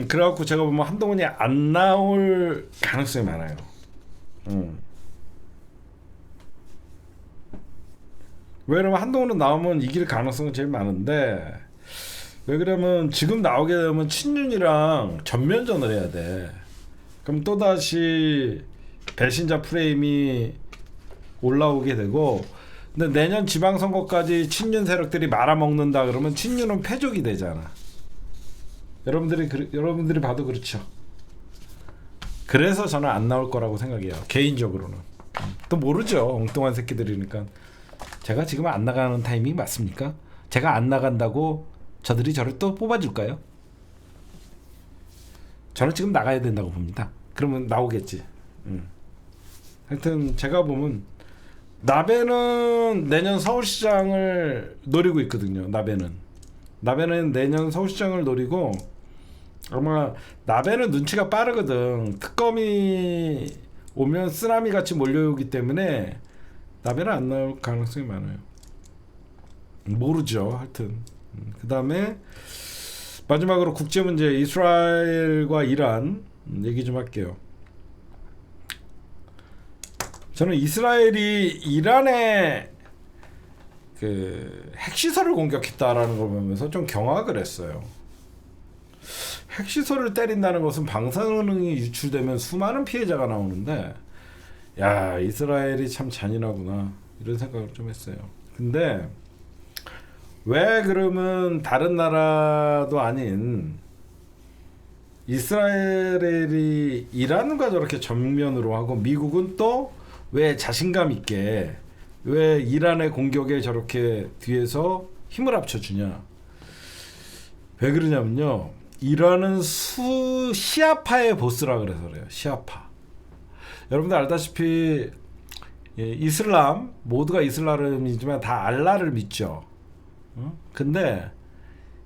그래갖고 제가 보면 한동훈이 안 나올 가능성이 많아요. 왜냐면 한동훈은 나오면 이길 가능성은 제일 많은데, 왜 그러면 지금 나오게 되면 친윤이랑 전면전을 해야 돼. 그럼 또다시 배신자 프레임이 올라오게 되고, 근데 내년 지방선거까지 친윤 세력들이 말아먹는다 그러면 친윤은 패족이 되잖아. 여러분들이 봐도 그렇죠. 그래서 저는 안 나올 거라고 생각해요. 개인적으로는. 또 모르죠. 엉뚱한 새끼들이니까. 제가 지금 안 나가는 타이밍이 맞습니까? 제가 안 나간다고 저들이 저를 또 뽑아줄까요? 저는 지금 나가야 된다고 봅니다. 그러면 나오겠지. 하여튼 제가 보면 나베는 내년 서울시장을 노리고 있거든요. 나베는 내년 서울시장을 노리고, 아마 나베는 눈치가 빠르거든. 특검이 오면 쓰나미 같이 몰려오기 때문에 나베는 안 나올 가능성이 많아요. 모르죠. 하여튼 그 다음에 마지막으로 국제문제, 이스라엘과 이란 얘기 좀 할게요. 저는 이스라엘이 이란의 그 핵시설을 공격했다라는 걸 보면서 좀 경악을 했어요. 핵시설을 때린다는 것은 방사능이 유출되면 수많은 피해자가 나오는데, 야, 이스라엘이 참 잔인하구나 이런 생각을 좀 했어요. 근데 왜 그러면 다른 나라도 아닌 이스라엘이 이란과 저렇게 정면으로 하고 미국은 또 왜 자신감 있게 왜 이란의 공격에 저렇게 뒤에서 힘을 합쳐주냐? 왜 그러냐면요, 이란은 시아파의 보스라 그래서 그래요. 시아파. 여러분들 알다시피 이슬람 모두가 이슬람을 믿지만 다 알라를 믿죠. 근데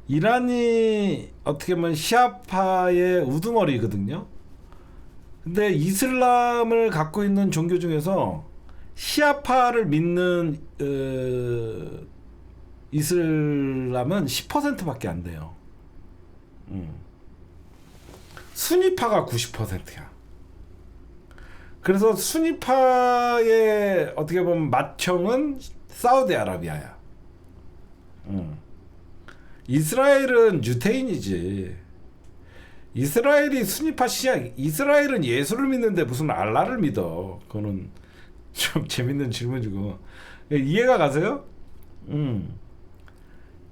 이란이 어떻게 보면 시아파의 우두머리거든요. 근데 이슬람을 갖고 있는 종교 중에서 시아파를 믿는 이슬람은 10%밖에 안 돼요. 순위파가 90%야. 그래서 순위파의 어떻게 보면 맏형은 사우디아라비아야. 이스라엘은 유태인이지. 이스라엘이 순위파 시아, 이스라엘은 예수를 믿는데 무슨 알라를 믿어? 그거는 좀 재밌는 질문이고. 이해가 가세요?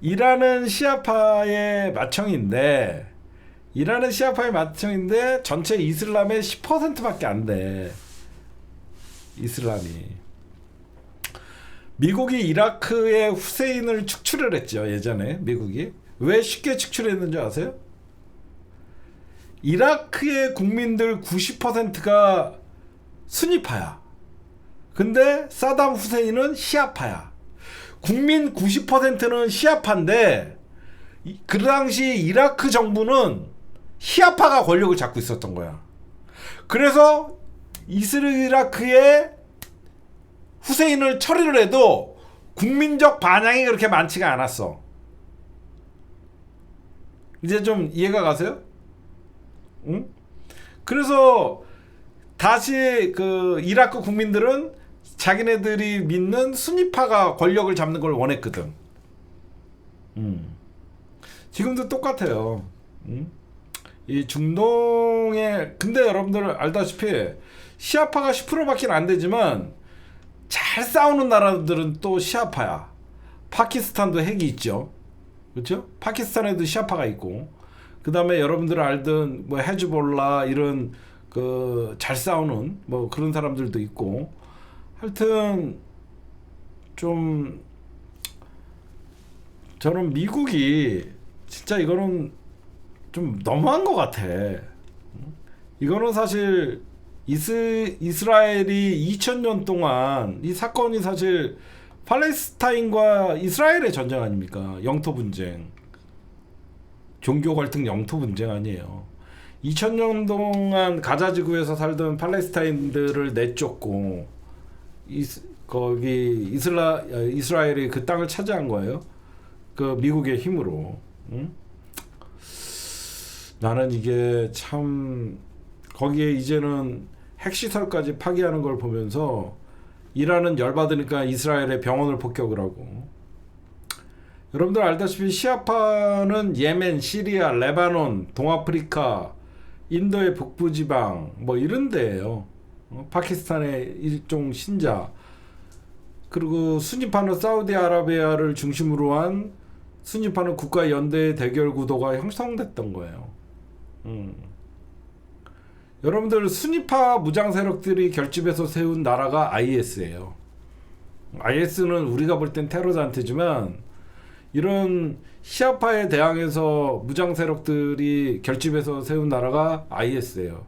이란은 시아파의 맏형인데 전체 이슬람의 10%밖에 안 돼. 이슬람이. 미국이 이라크의 후세인을 축출을 했죠. 예전에 미국이. 왜 쉽게 축출했는지 아세요? 이라크의 국민들 90%가 순위파야. 근데 사담 후세인은 시아파야. 국민 90%는 시아파인데 그 당시 이라크 정부는 시아파가 권력을 잡고 있었던 거야. 그래서 이스라크의 후세인을 처리를 해도 국민적 반향이 그렇게 많지가 않았어. 이제 좀 이해가 가세요? 응? 그래서 다시 그 이라크 국민들은 자기네들이 믿는 순위파가 권력을 잡는 걸 원했거든. 지금도 똑같아요. 이 중동에, 근데 여러분들 알다시피 시아파가 10%밖에 안 되지만 잘 싸우는 나라들은 또 시아파야. 파키스탄도 핵이 있죠. 그렇죠? 파키스탄에도 시아파가 있고, 그 다음에 여러분들 알던 뭐 헤즈볼라 이런 그 잘 싸우는 뭐 그런 사람들도 있고, 하여튼 좀 저는 미국이 진짜 이거는 좀 너무한 것 같아. 이거는 사실 이스라엘이 2000년 동안 이 사건이 사실 팔레스타인과 이스라엘의 전쟁 아닙니까? 영토 분쟁, 종교 갈등 영토 분쟁 아니에요. 2000년 동안 가자 지구에서 살던 팔레스타인들을 내쫓고 거기 이스라엘이 그 땅을 차지한 거예요. 그 미국의 힘으로. 응? 나는 이게 참, 거기에 이제는 핵시설까지 파괴하는 걸 보면서 이란은 열받으니까 이스라엘의 병원을 폭격을 하고, 여러분들 알다시피 시아파는 예멘, 시리아, 레바논, 동아프리카, 인도의 북부지방 뭐 이런 데예요. 파키스탄의 일종 신자, 그리고 순위파는 사우디아라비아를 중심으로 한 순위파는 국가 연대 대결 구도가 형성됐던 거예요. 여러분들 순위파 무장 세력들이 결집해서 세운 나라가 IS예요. IS는 우리가 볼 땐 테러 단체지만 이런 시아파에 대항해서 무장 세력들이 결집해서 세운 나라가 IS예요.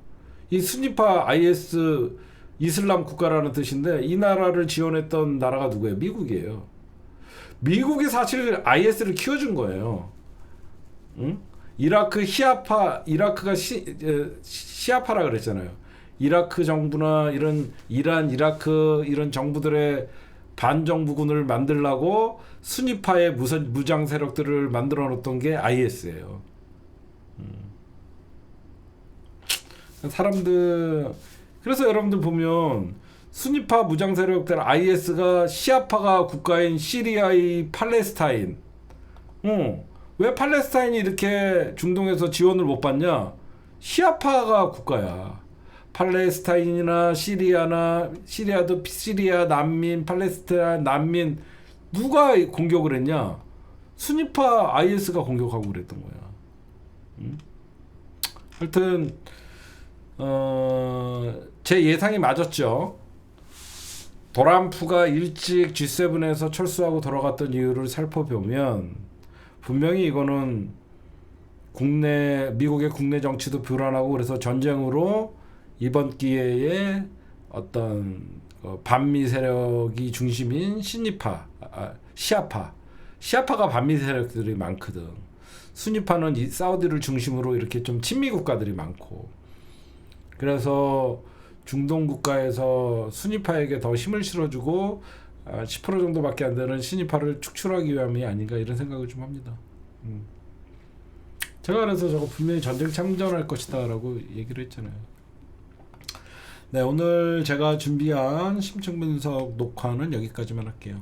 이 순위파 IS 이슬람 국가라는 뜻인데 이 나라를 지원했던 나라가 누구예요? 미국이에요. 미국이 사실 IS를 키워준 거예요. 응? 이라크 시아파, 이라크가 시아파라 그랬잖아요. 이라크 정부나 이런 이란, 이라크 이런 정부들의 반정부군을 만들라고 순위파의 무장 세력들을 만들어 놓았던 게 IS예요. 사람들, 그래서 여러분들 보면 순위파 무장 세력들 IS가 시아파가 국가인 시리아의 팔레스타인. 왜 팔레스타인이 이렇게 중동에서 지원을 못 받냐? 시아파가 국가야. 팔레스타인이나 시리아도 시리아 난민, 팔레스타인 난민 누가 공격을 했냐? 순위파 IS가 공격하고 그랬던 거야. 하여튼 제 예상이 맞았죠. 도람프가 일찍 G7에서 철수하고 돌아갔던 이유를 살펴보면 분명히 이거는 미국의 국내 정치도 불안하고 그래서 전쟁으로 이번 기회에 어떤 반미 세력이 중심인 시아파가 반미 세력들이 많거든. 순위파는 이 사우디를 중심으로 이렇게 좀 친미 국가들이 많고, 그래서 중동 국가에서 순위파에게 더 힘을 실어주고 10% 정도밖에 안 되는 신위파를 축출하기 위함이 아닌가 이런 생각을 좀 합니다. 제가 그래서 저거 분명히 전쟁 참전할 것이다 라고 얘기를 했잖아요. 네, 오늘 제가 준비한 심층 분석 녹화는 여기까지만 할게요.